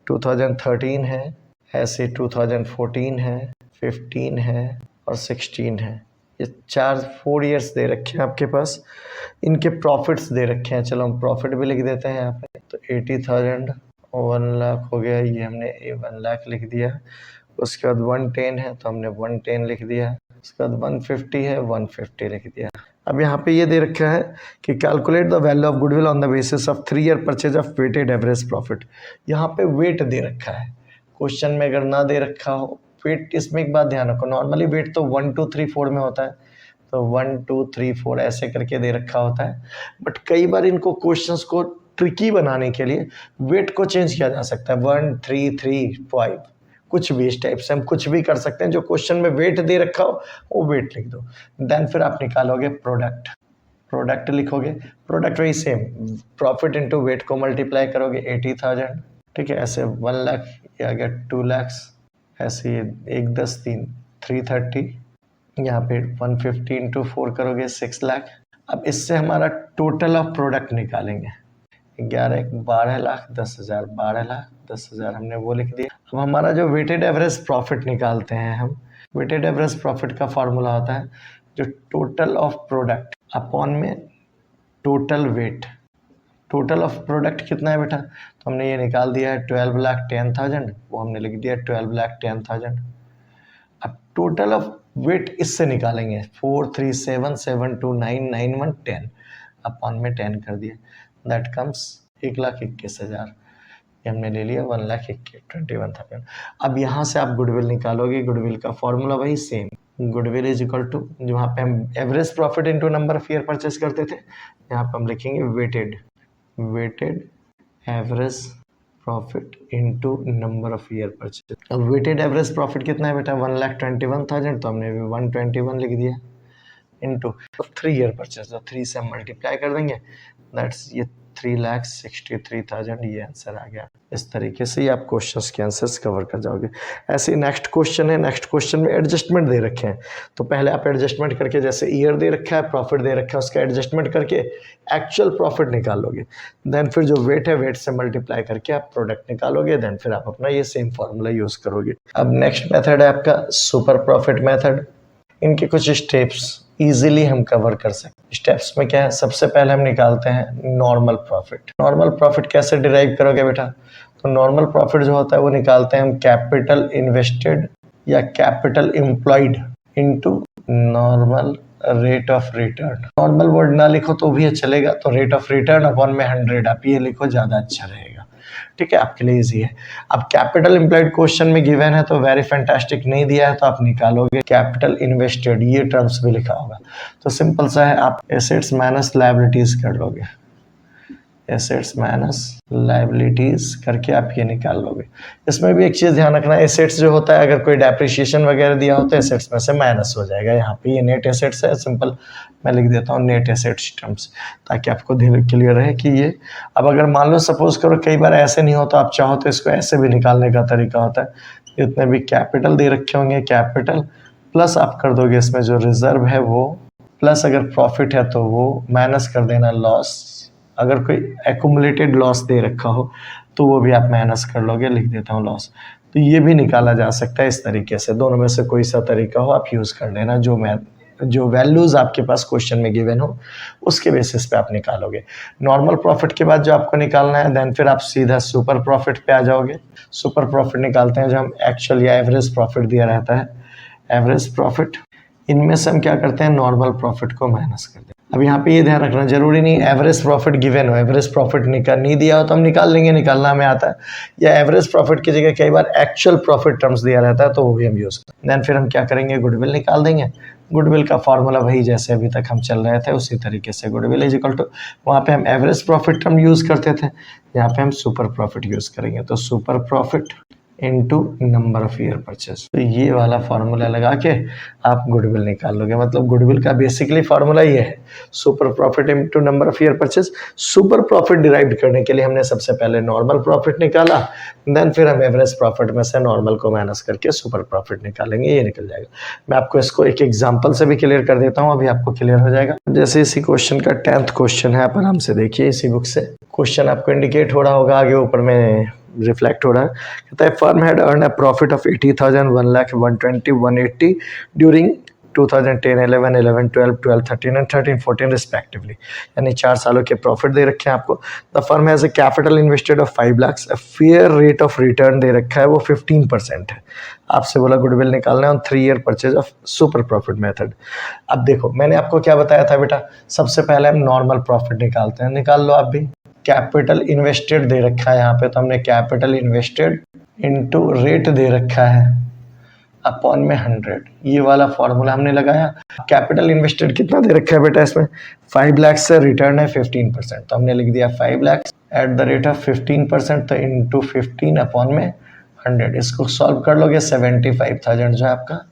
2013 है, ऐसे 2014 है, 15 है और 16 है। ये 4 ईयर्स दे रखे हैं आपके पास। इनके प्रॉफिट्स दे रखे हैं, चलो हम प्रॉफिट भी लिख देते हैं यहाँ पे। तो 80,000 1 लाख हो गया, ये हमने 1 लाख लिख दिया। उसके बाद 110 है तो हमने 110 लिख दिया। उसके बाद 150 है, 150 लिख दिया। अब यहाँ पे ये दे रखा है कि calculate the value of goodwill on the basis of 3 year purchase of weighted average profit. यहाँ पे वेट दे रखा है, क्वेश्चन में अगर ना दे रखा हो वेट, इसमें एक बात ध्यान रखो, नॉर्मली वेट तो 1 2 3 4 में होता है, तो 1 2 3 4 ऐसे करके दे रखा होता है। बट कई बार इनको क्वेश्चंस को ट्रिकी बनाने के लिए वेट को चेंज किया जा सकता है, 1 3 3 5, कुछ भी इस टाइप से हम कुछ भी कर सकते हैं। जो क्वेश्चन में वेट दे रखा हो वो वेट लिख दो। देन फिर आप निकालोगे प्रोडक्ट, प्रोडक्ट लिखोगे, प्रोडक्ट वही सेम, प्रॉफिट इंटू वेट को मल्टीप्लाई करोगे 80,000। ठीक है, ऐसे 1 लाख, ये आ गया 2 लाख, ऐसे 1 10 3 330, यहाँ पे 150 इंटू 4 करोगे 6 लाख। अब इससे हमारा टोटल ऑफ प्रोडक्ट निकालेंगे, 11 12 लाख 10,000, 12 लाख 10,000 हमने वो लिख दिया। अब हमारा जो वेटेड एवरेज प्रॉफिट निकालते हैं हम, वेटेड एवरेज प्रॉफिट का फॉर्मूला होता है जो टोटल ऑफ प्रोडक्ट अपॉन में total weight. Total of product कितना है बेटा, तो हमने ये निकाल दिया है 12,10,000, वो हमने लिख दिया 12,10,000। अब टोटल ऑफ वेट इससे निकालेंगे 43772991110 अपॉन में 10 कर दिया, दैट कम्स 1,21,000। ये हमने ले लिया 1,21,000। अब यहाँ से आप गुडविल निकालोगे, गुडविल का फॉर्मूला वही same, goodwill is equal to जहाँ पे हम average profit into number of year purchase करते थे, यहाँ पे हम लिखेंगे weighted average profit into number of year purchase. अब वेटेड एवरेज प्रॉफिट कितना है बेटा 1,21,000, तो हमने 121 लिख दिया इनटू 3 ईयर परचेस, तो 3 से हम मल्टीप्लाई कर देंगे, दैट्स ये 3,63,000, ये आंसर आ गया। इस तरीके से ही आप क्वेश्चंस के आंसर्स कवर कर जाओगे। ऐसे नेक्स्ट क्वेश्चन है, नेक्स्ट क्वेश्चन में एडजस्टमेंट दे रखे हैं, तो पहले आप एडजस्टमेंट करके, जैसे ईयर दे रखा है, प्रॉफिट दे रखा है, उसका एडजस्टमेंट करके एक्चुअल प्रॉफिट निकालोगे, देन फिर जो वेट है वेट से मल्टीप्लाई करके आप प्रोडक्ट निकालोगे, देन फिर आप अपना ये सेम फॉर्मूला यूज करोगे। अब नेक्स्ट मेथड है आपका सुपर प्रॉफिट मेथड। इनके कुछ स्टेप्स इजीली हम कवर कर सकते। स्टेप्स में क्या है, सबसे पहले हम निकालते हैं नॉर्मल प्रॉफिट। नॉर्मल प्रॉफिट कैसे डिराइव करोगे बेटा, तो नॉर्मल प्रॉफिट जो होता है वो निकालते हैं हम कैपिटल इन्वेस्टेड या capital employed into normal rate of return. Normal word ना लिखो तो भी चलेगा, तो रेट ऑफ रिटर्न अपॉन में 100 आप ये लिखो, ज्यादा अच्छा रहेगा। ठीक है, आपके लिए इजी है। अब कैपिटल एम्प्लॉयड क्वेश्चन में गिवन है तो वेरी फैंटास्टिक नहीं दिया है, तो आप निकालोगे कैपिटल इन्वेस्टेड, ये टर्म्स भी लिखा होगा, तो सिंपल सा है, आप एसेट्स माइनस लायबिलिटीज कर लोगे, एसेट्स माइनस लायबिलिटीज करके आप ये निकाल लोगे। इसमें भी एक चीज ध्यान रखना, एसेट्स जो होता है अगर कोई डेप्रिसिएशन वगैरह दिया हो तो एसेट्स में से माइनस हो जाएगा। यहाँ पे ये नेट एसेट्स है, सिंपल मैं लिख देता हूँ नेट एसेट्स टर्म्स, ताकि आपको क्लियर रहे कि ये। अब अगर मान लो सपोज करो कई बार ऐसे नहीं होता, आप चाहो तो इसको ऐसे भी निकालने का तरीका होता है, जितने भी कैपिटल दे रखे होंगे कैपिटल प्लस आप कर दोगे इसमें जो रिजर्व है वो, प्लस अगर प्रॉफिट है तो वो माइनस कर देना लॉस, अगर कोई एक्यूमुलेटेड लॉस दे रखा हो तो वो भी आप माइनस कर लोगे, लिख देता हूँ लॉस। तो ये भी निकाला जा सकता है इस तरीके से, दोनों में से कोई सा तरीका हो आप यूज़ कर लेना, जो वैल्यूज आपके पास क्वेश्चन में गिवन हो उसके बेसिस पे आप निकालोगे। नॉर्मल प्रॉफिट के बाद जो आपको निकालना है, देन फिर आप सीधा सुपर प्रॉफिट पे आ जाओगे। सुपर प्रॉफिट निकालते हैं जो हम एक्चुअल या एवरेज प्रॉफिट दिया रहता है, एवरेज प्रॉफिट, इनमें से हम क्या करते हैं नॉर्मल प्रॉफिट को माइनस कर दें। अब यहाँ पे ये ध्यान रखना जरूरी नहीं एवरेज प्रॉफिट गिवन हो, एवरेज प्रॉफिट नहीं दिया हो तो हम निकाल लेंगे, निकालना हमें आता है, या एवरेज प्रॉफिट की जगह कई बार एक्चुअल प्रॉफिट टर्म्स दिया रहता है तो वो भी हम यूज करें। देन फिर हम क्या करेंगे, गुडविल निकाल देंगे। गुडविल का फॉर्मूला वही जैसे अभी तक हम चल रहे थे उसी तरीके से, गुडविल इज इक्वल टू, वहाँ पे हम एवरेज प्रॉफिट टर्म यूज करते थे, यहाँ पे हम सुपर प्रॉफिट यूज करेंगे, तो super profit into number of year purchase. तो ये वाला फार्मूला लगा के आप गुडविल निकाल लोगे। मतलब गुडविल का बेसिकली फार्मूला ये है, super profit into number of year purchase. Super profit derive करने के लिए हमने सबसे पहले नॉर्मल प्रॉफिट निकाला, देन फिर हम एवरेज प्रॉफिट में से नॉर्मल को माइनस करके सुपर प्रॉफिट निकालेंगे, ये निकल जाएगा। मैं आपको इसको एक एग्जाम्पल से भी क्लियर कर देता हूँ, अभी आपको क्लियर हो जाएगा। जैसे इसी क्वेश्चन का 10th क्वेश्चन है, आप आराम से देखिए इसी बुक से। क्वेश्चन आपको इंडिकेट हो रहा होगा, आगे ऊपर में रिफ्लेक्ट हो रहा है। कहता है firm had earn a profit of 80,000, 1 lakh, 120, 180 during 2010, 11, 11, 12, 12, 13 and 13, 14 respectively. यानी 4 सालों के प्रॉफिट दे रखे हैं आपको। The firm has a capital invested of 5 lakh, fair rate of return दे रखा है वो 15% है। आपसे बोला गुडविल निकालना है on 3 year purchase of super profit method. अब देखो मैंने आपको क्या बताया था बेटा, सबसे पहले हम नॉर्मल प्रॉफिट निकालते हैं, निकाल लो आप भी। कैपिटल इन्वेस्टेड दे रखा है यहाँ पे, तो हमने कैपिटल इन्वेस्टेड इनटू रेट दे रखा है अपॉन में 100, ये वाला फॉर्मूला हमने लगाया। कैपिटल इन्वेस्टेड कितना दे रखा है बेटा इसमें, 5 लाख से रिटर्न है 15%, तो हमने लिख दिया 5 lakh at the rate of 15%, तो इनटू 15 अपॉन में 100। इसको सॉल्व कर लोगे 75,000 जो है आपका,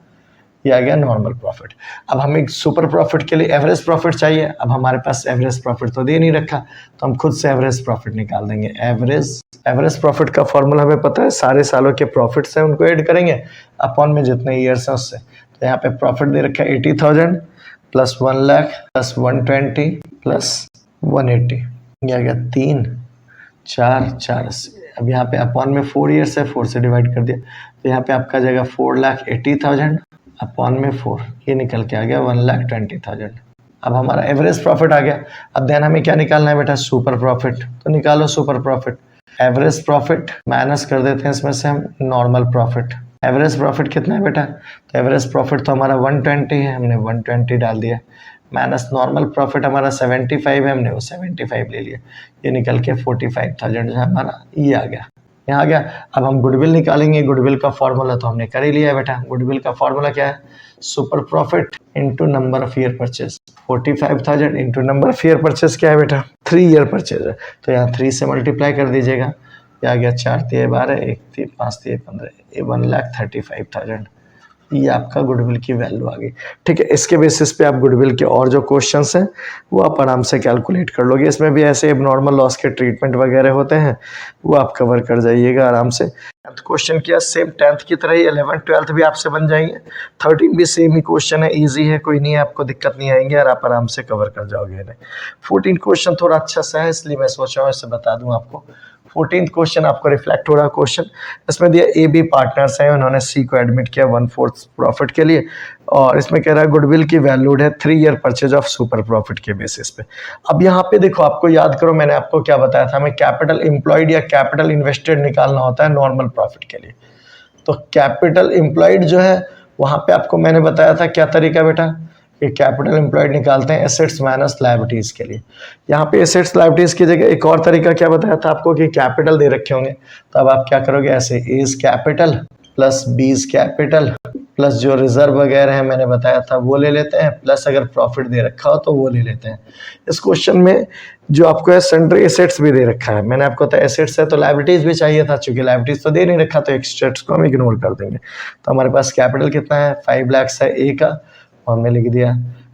ये आ गया नॉर्मल प्रॉफिट। अब हमें सुपर प्रॉफिट के लिए एवरेज प्रॉफिट चाहिए, अब हमारे पास एवरेज प्रॉफिट तो दे नहीं रखा, तो हम खुद से एवरेज प्रॉफिट निकाल देंगे। एवरेज प्रॉफिट का फॉर्मूला हमें पता है, सारे सालों के प्रॉफिट्स हैं उनको ऐड करेंगे अपॉन में जितने ईयर्स हैं उससे। तो यहाँ पे प्रॉफिट दे रखा है 80,000 प्लस 1 लाख प्लस 120 प्लस 180, ये आ गया 3, 4, 4। अब यहाँ पे अपॉन में 4 ईयर्स है, 4 से डिवाइड कर दिया, तो यहाँ पे आपका जाएगा 4,80,000 अपॉन में 4, ये निकल के आ गया 1,20,000। अब हमारा एवरेज प्रॉफिट आ गया। अब देन हमें क्या निकालना है बेटा, सुपर प्रॉफिट। तो निकालो super profit. Average profit minus कर देते हैं इसमें से हम नॉर्मल प्रॉफिट। एवरेज प्रॉफिट कितना है बेटा, तो एवरेज प्रॉफिट तो हमारा 120 है, हमने 120 डाल दिया, माइनस नॉर्मल प्रॉफिट हमारा 75 है, हमने वो 75 ले लिया, ये निकल के 45,000 जो है हमारा ये आ गया, यहाँ आ गया। अब हम गुडविल निकालेंगे, गुडविल का फॉर्मूला तो हमने कर ही लिया है बेटा। गुडविल का फॉर्मूला क्या है, super profit into number of year purchase. 45,000 into number of year purchase क्या है बेटा, 3 ईयर परचेज है, तो यहाँ 3 से मल्टीप्लाई कर दीजिएगा, ये आ गया 4 3 12, 1 3 5 3 15, ये 1,35,000, ये आपका गुडविल की वैल्यू आ गई। ठीक है, इसके बेसिस पे आप गुडविल के और जो क्वेश्चंस हैं वो आप आराम से कैलकुलेट कर लोगे। इसमें भी ऐसे एबनॉर्मल लॉस के ट्रीटमेंट वगैरह होते हैं, वो आप कवर कर जाइएगा आराम से। 10th क्वेश्चन किया सेम 10th की तरह ही 11th 12th भी आपसे बन जाएंगे। 13 भी सेम ही क्वेश्चन है, ईजी है, कोई नहीं है, आपको दिक्कत नहीं आएंगे और आप आराम से कवर कर जाओगे। 14 क्वेश्चन थोड़ा अच्छा सा है, इसलिए मैं सोच रहा हूँ इससे बता दूँ आपको। 14th क्वेश्चन आपको रिफ्लेक्ट हो रहा क्वेश्चन, इसमें दिया ए बी पार्टनर्स हैं, उन्होंने सी को एडमिट किया 1/4 प्रॉफिट के लिए, और इसमें कह रहा है गुडविल की वैल्यूड है 3 year purchase of super profit के बेसिस पे। अब यहाँ पे देखो, आपको याद करो मैंने आपको क्या बताया था, हमें कैपिटल एम्प्लॉयड या कैपिटल इन्वेस्टेड निकालना होता है नॉर्मल प्रॉफिट के लिए। तो कैपिटल एम्प्लॉयड जो है वहाँ पे आपको मैंने बताया था क्या तरीका बेटा, कि कैपिटल एम्प्लॉयड निकालते हैं एसेट्स माइनस लायबिलिटीज के लिए। यहाँ पे एसेट्स लायबिलिटीज की जगह एक और तरीका क्या बताया था आपको, कि कैपिटल दे रखे होंगे, तो अब आप क्या करोगे, ऐसे A's capital plus B's capital plus जो रिजर्व वगैरह है मैंने बताया था वो ले लेते हैं, प्लस अगर प्रॉफिट दे रखा हो तो वो ले लेते हैं। इस क्वेश्चन में जो आपको है सन्ड्री एसेट्स भी दे रखा है, मैंने आपको तो एसेट्स है तो लायबिलिटीज भी चाहिए था, चूंकि लायबिलिटीज तो दे नहीं रखा तो एसेट्स को हम इग्नोर कर देंगे। तो हमारे पास कैपिटल कितना है, 5 लाख है ए का, हमने लिख दिया।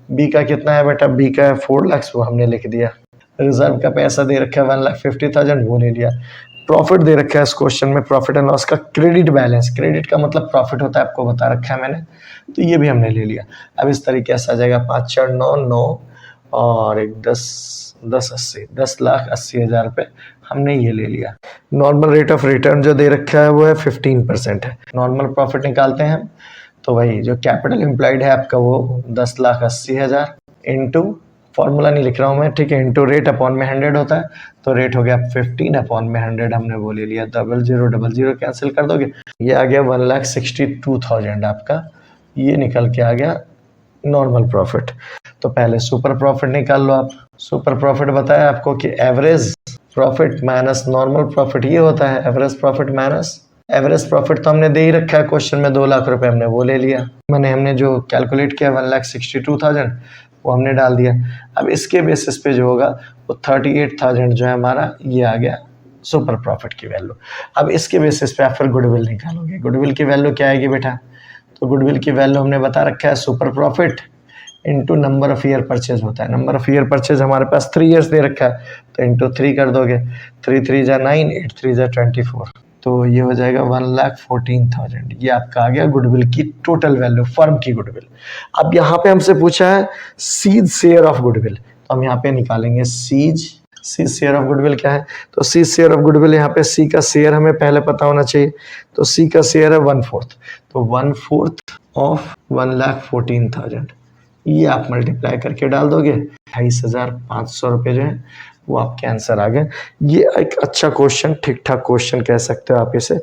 बी का कितना है बेटा, बी का है 4 लाख, वो हमने लिख दिया। रिजर्व का पैसा दे रखा है 1,50,000, वो ले लिया। प्रॉफिट दे रखा है इस क्वेश्चन में, प्रॉफिट एंड लॉस का क्रेडिट बैलेंस, क्रेडिट का मतलब प्रॉफिट होता है, आपको बता रखा है मैंने, तो ये भी हमने ले लिया। अब इस तरीके से आ जाएगा 5 4 9 9 और 1 10 10 80, 10,80,000 रुपये हमने ये ले लिया। नॉर्मल रेट ऑफ रिटर्न जो दे रखा है वो है 15% है। नॉर्मल प्रॉफिट निकालते हैं तो वही जो कैपिटल एम्प्लॉयड है आपका वो 10,80,000 इंटू, फॉर्मूला नहीं लिख रहा हूँ मैं, ठीक है, इंटू रेट अपॉन में 100 होता है, तो रेट हो गया 15 अपॉन में 100, हमने वो ले लिया। 0000 कैंसिल कर दोगे, ये आ गया 1,62,000 आपका, ये निकल के आ गया नॉर्मल प्रॉफिट। तो पहले सुपर प्रॉफिट निकाल लो आप। सुपर प्रॉफिट बताया आपको कि average profit minus normal profit ये होता है, average profit minus average profit तो हमने दे ही रखा है क्वेश्चन में, 2 लाख रुपए हमने वो ले लिया, मैंने हमने जो कैलकुलेट किया 1,62,000 वो हमने डाल दिया। अब इसके बेसिस पे जो होगा वो 38,000 जो है हमारा ये आ गया सुपर प्रॉफिट की वैल्यू। अब इसके बेसिस पे आप फिर गुडविल निकालोगे। गुडविल की वैल्यू क्या आएगी बेटा, तो गुडविल की वैल्यू हमने बता रखा है super profit into number of year purchase होता है। नंबर ऑफ ईयर परचेज हमारे पास 3 ईयर्स दे रखा है, तो इंटू 3 कर दोगे, 3 3 जा 9, 8 3 जा 24, तो ये हो जाएगा 1,14,000। ये आपका आ गया गुडविल की टोटल वैल्यू, फर्म की गुडविल। अब यहाँ पे हमसे पूछा है सीज शेयर ऑफ गुडविल, तो हम यहाँ पे निकालेंगे सीज शेयर ऑफ गुडविल क्या है, तो सीज शेयर ऑफ गुडविल यहाँ पे सी का शेयर हमें पहले पता होना चाहिए, तो सी का शेयर है 1/4, तो 1/4 ऑफ 1,14,000, ये आप मल्टीप्लाई करके डाल दोगे, 28,500 रुपये जो है वो आपके आंसर आ गए। ये एक अच्छा क्वेश्चन, ठीक ठाक क्वेश्चन कह सकते हो आप इसे,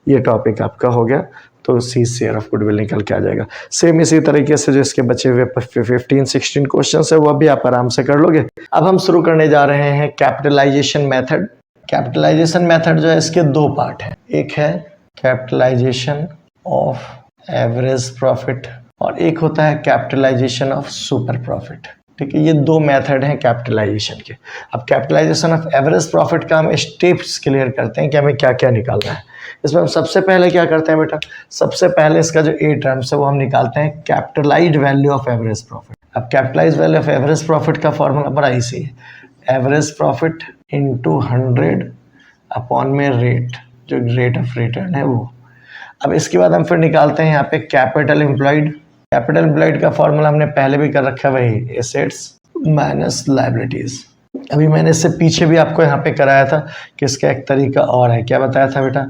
ये टॉपिक आपका हो गया, तो सी शेयर ऑफ गुडविल निकल के आ जाएगा। सेम इसी तरीके से जो इसके बचे हुए 15-16 क्वेश्चन है वो भी आप आराम से कर लोगे। अब हम शुरू करने जा रहे हैं कैपिटलाइजेशन मेथड। कैपिटलाइजेशन मेथड जो है इसके 2 पार्ट हैं, एक है कैपिटलाइजेशन ऑफ एवरेज प्रॉफिट और एक होता है कैपिटलाइजेशन ऑफ सुपर प्रॉफिट। ठीक है, ये 2 मेथड हैं कैपिटलाइजेशन के। अब कैपिटलाइजेशन ऑफ एवरेज प्रॉफिट का हम स्टेप्स क्लियर करते हैं कि हमें क्या क्या निकालना है। इसमें हम सबसे पहले क्या करते हैं बेटा, सबसे पहले इसका जो ए टर्म्स है वो हम निकालते हैं capitalised value of average profit. अब capitalised value of average profit का फॉर्मूला बड़ा इजी है, एवरेज प्रॉफिट इंटू 100 अपॉन में रेट, जो रेट ऑफ रिटर्न है वो। अब इसके बाद हम फिर निकालते हैं यहाँ पे कैपिटल एम्प्लॉयड। कैपिटल एम्प्लॉयड का फॉर्मूला हमने पहले भी कर रखा है, वही एसेट्स माइनस लायबिलिटीज। अभी मैंने इससे पीछे भी आपको यहाँ पे कराया था कि इसका एक तरीका और है, क्या बताया था बेटा,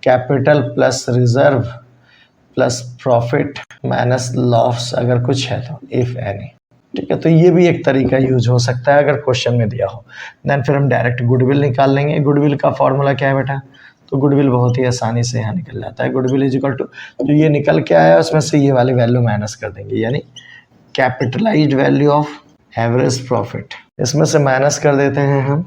capital plus reserve plus profit minus loss अगर कुछ है तो, इफ एनी। ठीक है, तो ये भी एक तरीका यूज हो सकता है अगर क्वेश्चन में दिया हो। देन फिर हम डायरेक्ट गुडविल निकाल लेंगे। गुडविल का फॉर्मूला क्या है बेटा? तो गुडविल बहुत ही आसानी से यहाँ निकल जाता है। गुडविल इज इक्वल टू, जो ये निकल के आया उसमें से ये वाली वैल्यू माइनस कर देंगे, यानी capitalised value of average profit, इसमें से माइनस कर देते हैं हम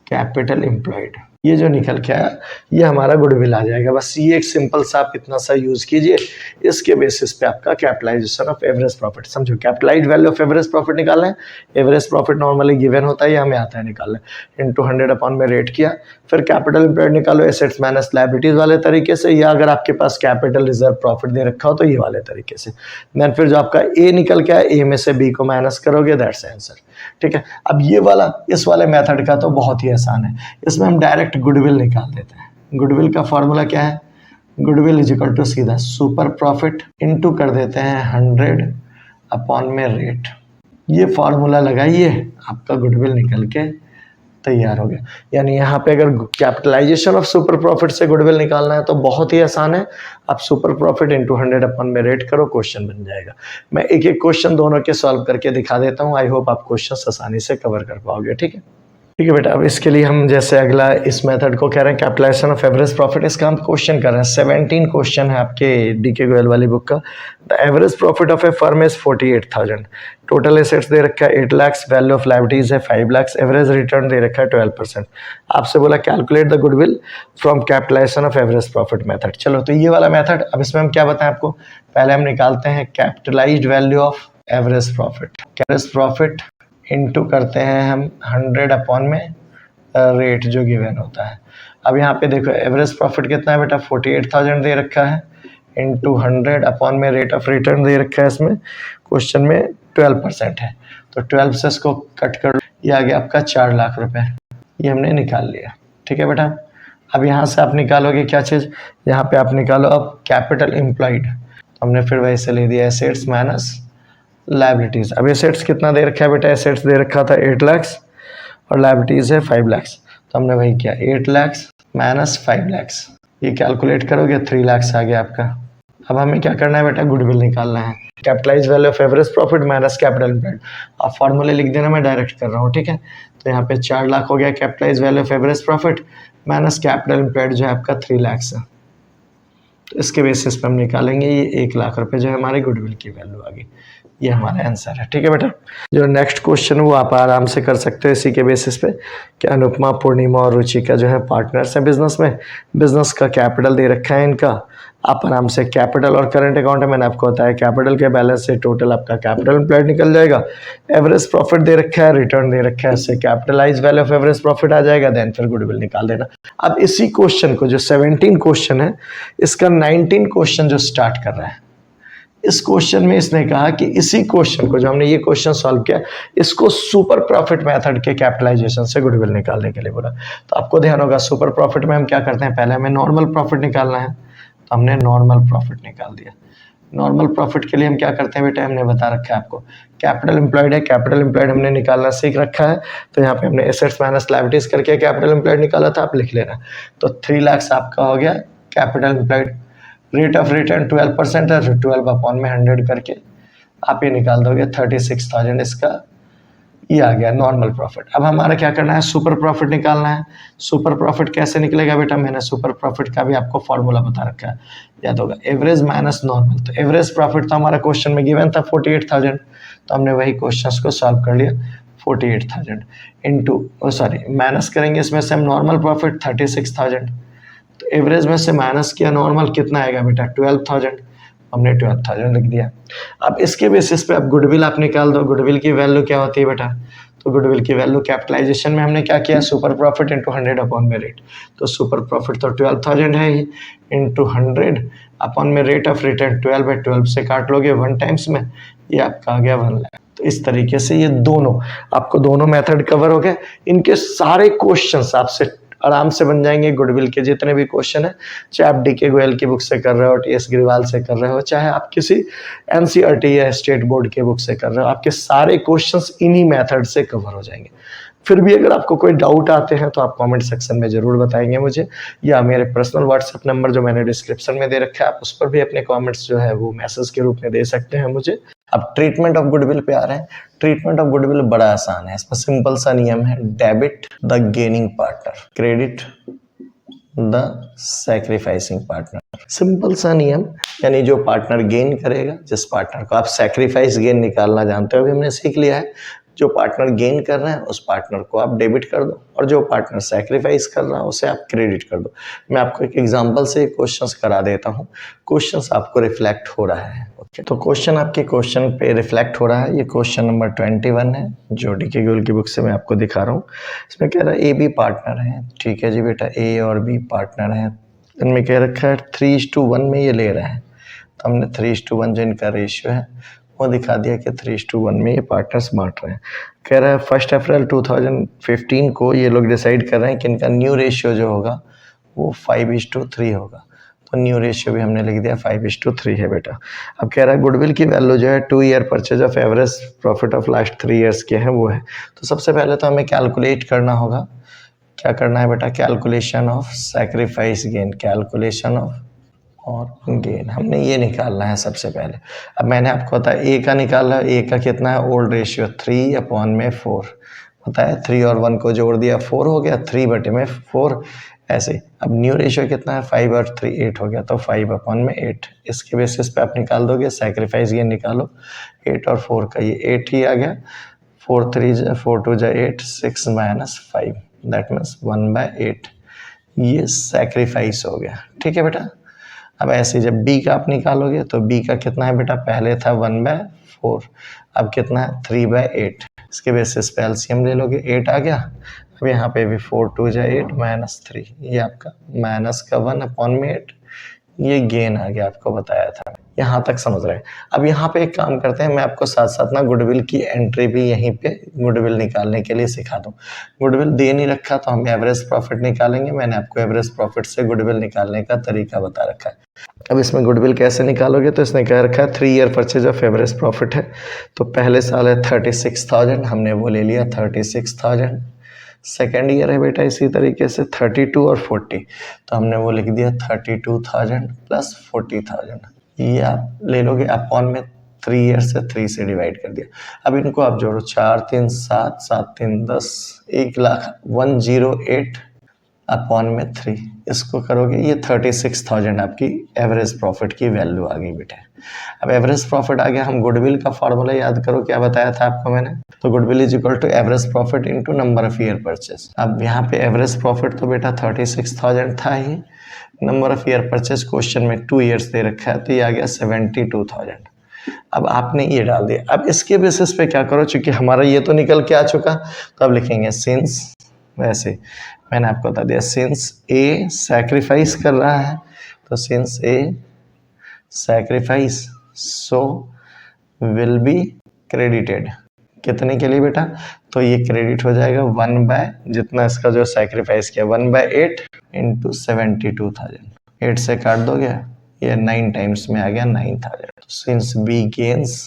कैपिटल एम्प्लॉयड। ये जो निकल के आया ये हमारा गुडविल आ जाएगा। बस ये एक सिंपल सा आप इतना सा यूज कीजिए, इसके बेसिस पे आपका कैपिटलाइजेशन ऑफ एवरेज प्रॉफिट, समझो capitalised value of average profit निकालना है। एवरेज प्रॉफिट नॉर्मली गिवन होता है, ये हमें आता है निकालना, इनटू 100 अपॉन में रेट किया, फिर कैपिटल एम्प्लॉयड निकालो एसेट्स माइनस लायबिलिटीज वाले तरीके से, या अगर आपके पास कैपिटल रिजर्व प्रॉफिट दे रखा हो तो ये वाले तरीके से। देन फिर जो आपका ए निकल के आया, ए में से बी को माइनस करोगे, दैट्स आंसर। ठीक है, अब ये वाला इस वाले मेथड का तो बहुत ही आसान है, इसमें हम डायरेक्ट गुडविल निकाल देते हैं। गुडविल का फॉर्मूला क्या है? गुडविल इज इक्वल टू सीधा सुपर प्रॉफिट इनटू कर देते हैं 100 अपॉन में रेट। ये फॉर्मूला लगाइए, आपका गुडविल निकल के तैयार हो गया। यानी यहाँ पे अगर कैपिटलाइजेशन ऑफ सुपर प्रॉफिट से गुडविल निकालना है तो बहुत ही आसान है, आप सुपर प्रॉफिट इनटू 100 अपॉन में रेट करो, क्वेश्चन बन जाएगा। मैं एक एक क्वेश्चन दोनों के सॉल्व करके दिखा देता हूँ, आई होप आप क्वेश्चन आसानी से कवर कर पाओगे। ठीक है, ठीक है बेटा। अब इसके लिए हम जैसे अगला इस मेथड को कह रहे हैं कैपिटलाइजेशन ऑफ एवरेज प्रॉफिट, इसका हम क्वेश्चन कर रहे हैं। 17 क्वेश्चन है आपके डीके गोयल वाली बुक का। The average profit of a firm is 48,000, total assets दे रखा है 8 लाख, वैल्यू ऑफ लायबिलिटीज है 5 लाख, एवरेज रिटर्न दे रखा है 12%। आपसे बोला calculate the goodwill from capitalization of average profit method. चलो तो ये वाला मेथड, अब इसमें हम क्या बताएं आपको, पहले हम निकालते हैं capitalised value of average profit. Average profit into करते हैं हम 100 अपॉन में रेट जो गिवन होता है। अब यहाँ पे देखो एवरेज प्रॉफिट कितना है बेटा, 48,000 दे रखा है, इनटू 100 अपॉन में रेट ऑफ रिटर्न दे रखा है, इसमें क्वेश्चन में 12% है, तो 12 से इसको कट कर, ये आ गया आपका 4 लाख रुपए, ये हमने निकाल लिया। ठीक है बेटा, अब यहाँ से आप निकालोगे क्या चीज़, यहाँ पे आप निकालो अब कैपिटल एम्प्लॉयड, हमने फिर वही से ले दिया एसेट्स माइनस लायबिलिटीज। अब एसेट्स कितना दे रखा है बेटा, एसेट्स दे रखा था 8 लाख और लायबिलिटीज है 5 लाख, तो हमने वही किया 8 लाख माइनस 5 लाख, ये कैलकुलेट करोगे 3 लाख आ गया आपका। अब हमें क्या करना है बेटा, गुडविल निकालना है। Capitalize value of average profit minus capital employed, आप फॉर्मूले लिख देना, मैं डायरेक्ट कर रहा हूँ। ठीक है, तो यहाँ पे 4 लाख हो गया capitalize value of average profit minus capital employed जो है आपका 3 लाख है, तो इसके बेसिस पे हम निकालेंगे ये 1 लाख रुपए जो है हमारे गुडविल की वैल्यू आ गई। ये हमारा आंसर है। ठीक है बेटा, जो नेक्स्ट क्वेश्चन वो आप आराम से कर सकते हो इसी के बेसिस पे कि अनुपमा, पूर्णिमा और रुचिका जो है पार्टनर्स हैं बिजनेस में, बिजनेस का कैपिटल दे रखा है इनका, आप आराम से कैपिटल और करंट अकाउंट है, मैंने आपको बताया कैपिटल के बैलेंस से टोटल आपका कैपिटल एम्प्लॉयड निकल जाएगा, एवरेज प्रॉफिट दे रखा है, रिटर्न दे रखा है, इससे capitalise value of average profit आ जाएगा, देन फिर गुडविल निकाल देना। अब इसी क्वेश्चन को जो 17 क्वेश्चन है, इसका 19 क्वेश्चन जो स्टार्ट कर रहा है, इस क्वेश्चन में इसने कहा कि इसी क्वेश्चन को जो हमने ये क्वेश्चन सॉल्व किया, इसको सुपर प्रॉफिट मेथड के कैपिटलाइजेशन से गुडविल निकालने के लिए बोला। तो आपको ध्यान होगा सुपर प्रॉफिट में हम क्या करते हैं, पहले हमें नॉर्मल प्रॉफिट निकालना है, तो हमने नॉर्मल प्रॉफिट निकाल दिया। नॉर्मल प्रॉफिट के लिए हम क्या करते हैं बेटा, हमने बता रखा है आपको कैपिटल एम्प्लॉयड है, कैपिटल एम्प्लॉयड हमने निकालना सीख रखा है, तो यहाँ पे हमने एसेट्स माइनस लायबिलिटीज करके कैपिटल एम्प्लॉयड निकाला था, आप लिख लेना। तो 3 लाख आपका हो गया capital employed, rate of return 12% है, 12 अपॉन में 100 करके आप ये निकाल दोगे 36,000, इसका ये आ गया नॉर्मल प्रॉफिट। अब हमारा क्या करना है, सुपर प्रॉफिट निकालना है। सुपर प्रॉफिट कैसे निकलेगा बेटा, मैंने सुपर प्रॉफिट का भी आपको फॉर्मूला बता रखा है, याद होगा एवरेज माइनस नॉर्मल। तो एवरेज प्रॉफिट तो हमारा क्वेश्चन में गिवन था 48,000, तो हमने वही क्वेश्चन को सॉल्व कर लिया, 48,000 इंटू माइनस करेंगे इसमें से हम नॉर्मल प्रॉफिट 36,000, तो एवरेज में से माइनस किया नॉर्मल, कितना आएगा बेटा 12,000, हमने 12,000 लिख दिया। अब इसके बेसिस पे अब गुडविल आप निकाल दो। गुडविल की वैल्यू क्या होती है बेटा, तो गुडविल की वैल्यू कैपिटलाइजेशन में हमने क्या किया, सुपर प्रॉफिट इंटू 100 अपॉन में रेट, तो सुपर प्रॉफिट तो 12,000 है ही, इंटू 100 अपॉन में रेट ऑफ रिटर्न 12 है, 12 से काट लोगे 1 टाइम्स में, ये आपका आ गया 1 लाख। तो इस तरीके से ये दोनों आपको दोनों मेथड कवर हो गए। इनके सारे क्वेश्चंस आपसे आराम से बन जाएंगे। गुडविल के जितने भी क्वेश्चन है, चाहे आप डीके गोयल की बुक से कर रहे हो, टीएस ग्रिवाल से कर रहे हो, चाहे आप किसी एनसीईआरटी या स्टेट बोर्ड के बुक से कर रहे हो, आपके सारे क्वेश्चंस इन्हीं मेथड से कवर हो जाएंगे। फिर भी अगर आपको कोई डाउट आते हैं तो आप कमेंट सेक्शन में जरूर बताएंगे मुझे, या मेरे पर्सनल व्हाट्सएप नंबर जो मैंने डिस्क्रिप्शन में दे रखा है आप उस पर भी अपने कमेंट्स जो है वो मैसेज के रूप में दे सकते हैं मुझे। अब ट्रीटमेंट ऑफ गुडविल पे आ रहे हैं। ट्रीटमेंट ऑफ गुडविल बड़ा आसान है, इसमें सिंपल सा नियम है, debit the gaining partner, credit the sacrificing partner. Simple सा नियम, यानी जो पार्टनर गेन करेगा, जिस पार्टनर को आप सैक्रिफाइस गेन निकालना जानते हो, अभी हमने सीख लिया है, जो पार्टनर गेन कर रहे हैं उस पार्टनर को आप डेबिट कर दो और जो पार्टनर सैक्रिफाइस कर रहा है उसे आप क्रेडिट कर दो। मैं आपको एक एग्जांपल से क्वेश्चंस करा देता हूं, क्वेश्चंस आपको रिफ्लेक्ट हो रहा है। ओके, तो क्वेश्चन आपके क्वेश्चन पे रिफ्लेक्ट हो रहा है। ये क्वेश्चन नंबर 21 है जो डीके गोयल की बुक से मैं आपको दिखा रहा हूँ। इसमें कह रहा है ए बी पार्टनर है। ठीक है जी बेटा, ए और बी पार्टनर है, इनमें कह रखा है 3:1 में ये ले रहे हैं, तो हमने 3:1 जो इनका रेशियो है वो दिखा दिया कि 3:1 में ये पार्टनर्स बांट रहे हैं। कह रहा है 1 अप्रैल 2015 को ये लोग डिसाइड कर रहे हैं कि इनका न्यू रेशियो जो होगा वो 5:3 होगा, तो न्यू रेशियो भी हमने लिख दिया 5:3 है बेटा। अब कह रहा है गुडविल की वैल्यू जो है 2 year purchase of average profit of last 3 years के हैं वो है। तो सबसे पहले तो हमें कैलकुलेट करना होगा, क्या करना है बेटा, calculation of sacrifice gain, calculation of और गेन हमने ये निकालना है सबसे पहले। अब मैंने आपको बताया ए का निकाला, ए का कितना है, ओल्ड रेशियो 3/4 बताया, 3 और 1 को जोड़ दिया 4 हो गया, 3/4 ऐसे। अब न्यू रेशियो कितना है, 5 और 3 8 हो गया, तो 5/8। इसके बेसिस पे आप निकाल दोगे, सैक्रिफाइस गेन निकालो, 8 और 4 का ये 8 ही आ गया, 4 2 8, 6 - 5 दैट मीन्स 1/8, ये सैक्रिफाइस हो गया। ठीक है बेटा। अब ऐसे जब b का आप निकालोगे तो b का कितना है बेटा, पहले था 1/4, अब कितना है 3/8। इसके बेसिस पे एलसीएम ले लोगे, 8 आ गया। अब यहाँ पे भी 4 2 8 -3, ये आपका माइनस का 1/8, ये गेन आ गया, आपको बताया था। यहाँ तक समझ रहे हैं। अब यहाँ पे एक काम करते हैं, मैं आपको साथ साथ ना गुडविल की एंट्री भी यहीं पे गुडविल निकालने के लिए सिखा दूँ। गुडविल दे नहीं रखा तो हम एवरेज प्रॉफिट निकालेंगे, मैंने आपको एवरेज प्रॉफिट से गुडविल निकालने का तरीका बता रखा है। अब इसमें गुडविल कैसे निकालोगे, तो इसने कह रखा है 3 year purchase of average profit है, तो पहले साल है 36,000, हमने वो ले लिया 36,000। सेकेंड ईयर है बेटा इसी तरीके से 32 और 40, तो हमने वो लिख दिया 32,000 प्लस 40,000, ये आप ले लोगे अपॉन में 3 ईयर से 3 से डिवाइड कर दिया। अब इनको आप जोड़ो, 4 3 7 7 3 10, 1,01,008 अपॉन में 3, इसको करोगे ये 36,000 आपकी एवरेज प्रॉफिट की वैल्यू आ गई बेटा। अब एवरेज प्रॉफिट आ गया, हम गुडविल का फॉर्मूला याद करो, क्या बताया था आपको मैंने, तो goodwill is equal to average profit into number of year purchase. अब यहाँ पे एवरेज प्रॉफिट तो बेटा 36,000 था ही, number of year purchase question में 2 ईयर्स दे रखा है, तो ये आ गया 72,000। अब आपने ये डाल दिया। अब इसके बेसिस पे क्या करो, चूंकि हमारा ये तो निकल के आ चुका, तो अब लिखेंगे सिंस, वैसे मैंने आपको बता दिया, सिंस ए सैक्रिफाइस कर रहा है, तो since A sacrifice so will be credited, कितने के लिए बेटा, तो ये क्रेडिट हो जाएगा 1 जितना इसका जो सैक्रिफाइस किया 1/8 इंटू 72,000, 8 से काट दोगे ये 9 टाइम्स में आ गया 9,000। तो since B gains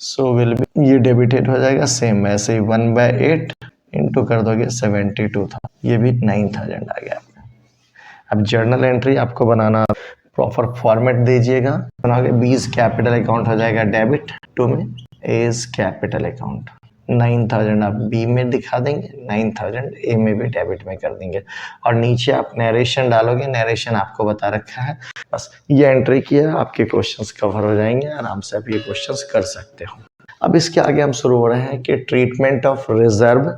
so will be, ये डेबिटेड हो जाएगा, सेम ऐसे ही 1/8 इंटू कर दोगे 72,000, ये भी 9,000 आ गया। अब जर्नल एंट्री आपको बनाना, प्रॉपर फॉर्मेट दीजिएगा, बनाओगे बीज कैपिटल अकाउंट हो जाएगा डेबिट, टू में एज कैपिटल अकाउंट, 9,000 आप बी में दिखा देंगे, 9,000 ए में भी डेबिट में कर देंगे, और नीचे आप नरेशन डालोगे, नरेशन आपको बता रखा है, बस ये एंट्री किया, आपके क्वेश्चंस कवर हो जाएंगे, आराम से आप ये क्वेश्चंस कर सकते हो। अब इसके आगे हम शुरू हो रहे हैं कि treatment of reserve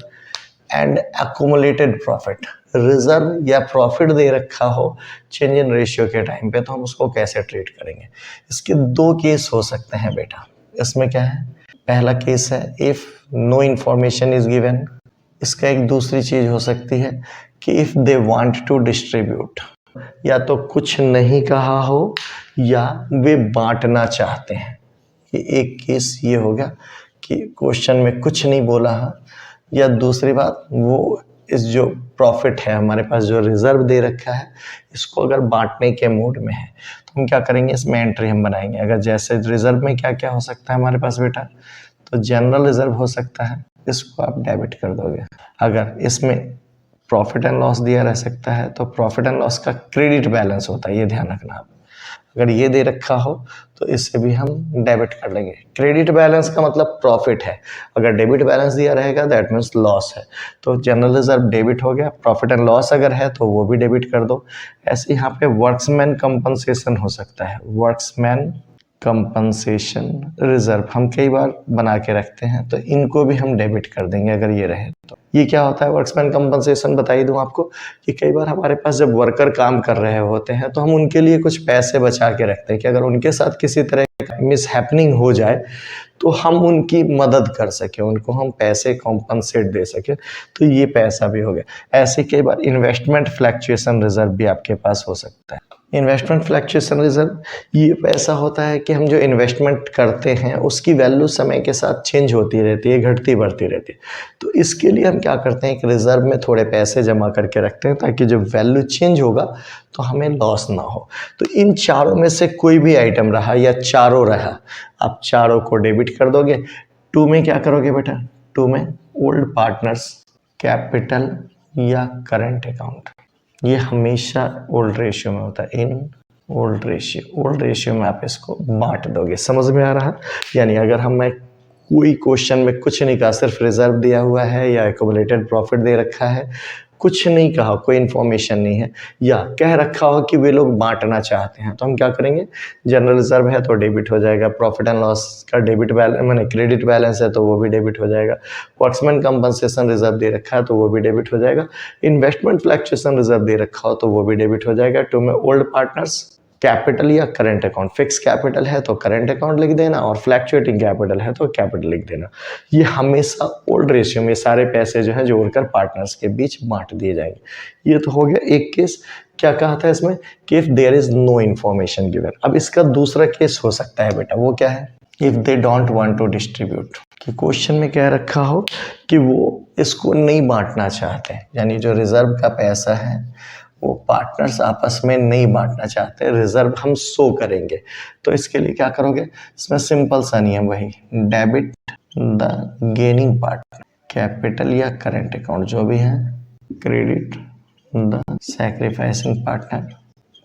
and accumulated profit. Reserve या प्रॉफिट दे रखा हो चेंज इन रेशियो के टाइम पे, तो हम उसको कैसे ट्रीट करेंगे। इसके 2 केस हो सकते हैं बेटा। इसमें क्या है, पहला केस है if no information is given. इसका एक दूसरी चीज हो सकती है कि if they want to distribute, या तो कुछ नहीं कहा हो या वे बांटना चाहते हैं। ये एक केस ये हो गया कि क्वेश्चन में कुछ नहीं बोला है, या दूसरी बात वो इस जो प्रॉफिट है हमारे पास जो रिजर्व दे रखा है, इसको अगर बांटने के मूड में है, तो हम क्या करेंगे, इसमें एंट्री हम बनाएंगे। अगर जैसे रिजर्व में क्या क्या हो सकता है हमारे पास बेटा, तो जनरल रिजर्व हो सकता है, इसको आप डेबिट कर दोगे। अगर इसमें प्रॉफिट एंड लॉस दिया रह सकता है तो प्रॉफिट एंड लॉस का क्रेडिट बैलेंस होता है, ये ध्यान रखना आप। अगर ये दे रखा हो तो इससे भी हम डेबिट कर लेंगे। क्रेडिट बैलेंस का मतलब प्रॉफिट है, अगर डेबिट बैलेंस दिया रहेगा दैट मीन्स लॉस है। तो जनरल रिजर्व डेबिट हो गया, प्रॉफिट एंड लॉस अगर है तो वो भी डेबिट कर दो। ऐसे यहाँ पे वर्क्समैन कंपनसेशन हो सकता है, वर्क्समैन कंपनसेशन रिजर्व हम कई बार बना के रखते हैं, तो इनको भी हम डेबिट कर देंगे अगर ये रहे तो। ये क्या होता है वर्क्समैन कंपनसेशन, बता ही दूं आपको कि कई बार हमारे पास जब वर्कर काम कर रहे होते हैं तो हम उनके लिए कुछ पैसे बचा के रखते हैं कि अगर उनके साथ किसी तरह का मिसहैपनिंग हो जाए तो हम उनकी मदद कर सके, उनको हम पैसे कॉम्पनसेट दे सके, तो ये पैसा भी हो गया। ऐसे कई बार इन्वेस्टमेंट फ्लक्चुएशन रिजर्व भी आपके पास हो सकता है। इन्वेस्टमेंट फ्लक्चुएशन रिजर्व ये पैसा होता है कि हम जो इन्वेस्टमेंट करते हैं उसकी वैल्यू समय के साथ चेंज होती रहती है, घटती बढ़ती रहती है। तो इसके लिए हम क्या करते हैं, एक रिजर्व में थोड़े पैसे जमा करके रखते हैं ताकि जब वैल्यू चेंज होगा तो हमें लॉस ना हो। तो इन चारों में से कोई भी आइटम रहा या चारों रहा, आप चारों को डेबिट कर दोगे। 2 में क्या करोगे बेटा, 2 में ओल्ड पार्टनर्स कैपिटल या करंट अकाउंट, ये हमेशा ओल्ड रेशियो में होता है, इन ओल्ड रेशियो में आप इसको बांट दोगे। समझ में आ रहा? यानी अगर मैं कोई क्वेश्चन में कुछ नहीं कहा, सिर्फ रिजर्व दिया हुआ है या एक्युमुलेटेड प्रॉफिट दे रखा है, कुछ नहीं कहा, कोई इन्फॉर्मेशन नहीं है, या कह रखा हो कि वे लोग बांटना चाहते हैं, तो हम क्या करेंगे, जनरल रिजर्व है तो डेबिट हो जाएगा, प्रॉफिट एंड लॉस का डेबिट बैलेंस माने क्रेडिट बैलेंस है तो वो भी डेबिट हो जाएगा, वर्क्समैन कंपनसेशन रिजर्व दे रखा है तो वो भी डेबिट हो जाएगा, इन्वेस्टमेंट फ्लक्चुएशन रिजर्व दे रखा हो तो वो भी डेबिट हो जाएगा। 2 में ओल्ड पार्टनर्स कैपिटल या करंट अकाउंट, फिक्स कैपिटल है तो करंट अकाउंट लिख देना और फ्लैक्चुएटिंग कैपिटल है तो कैपिटल लिख देना। ये हमेशा ओल्ड रेशियो में सारे पैसे जो है जोड़कर पार्टनर्स के बीच बांट दिए जाएंगे। ये तो हो गया एक केस। क्या कहा था इसमें कि if there is no information given. अब इसका दूसरा केस हो सकता है बेटा, वो क्या है, if they don't want to distribute, कि क्वेश्चन में कह रखा हो कि वो इसको नहीं बांटना चाहते, यानी जो रिजर्व का पैसा है वो पार्टनर्स आपस में नहीं बांटना चाहते, रिजर्व हम शो करेंगे। तो इसके लिए क्या करोगे, इसमें सिंपल सा नियम वही, debit the gaining partner capital या करंट अकाउंट जो भी है, credit the sacrificing partner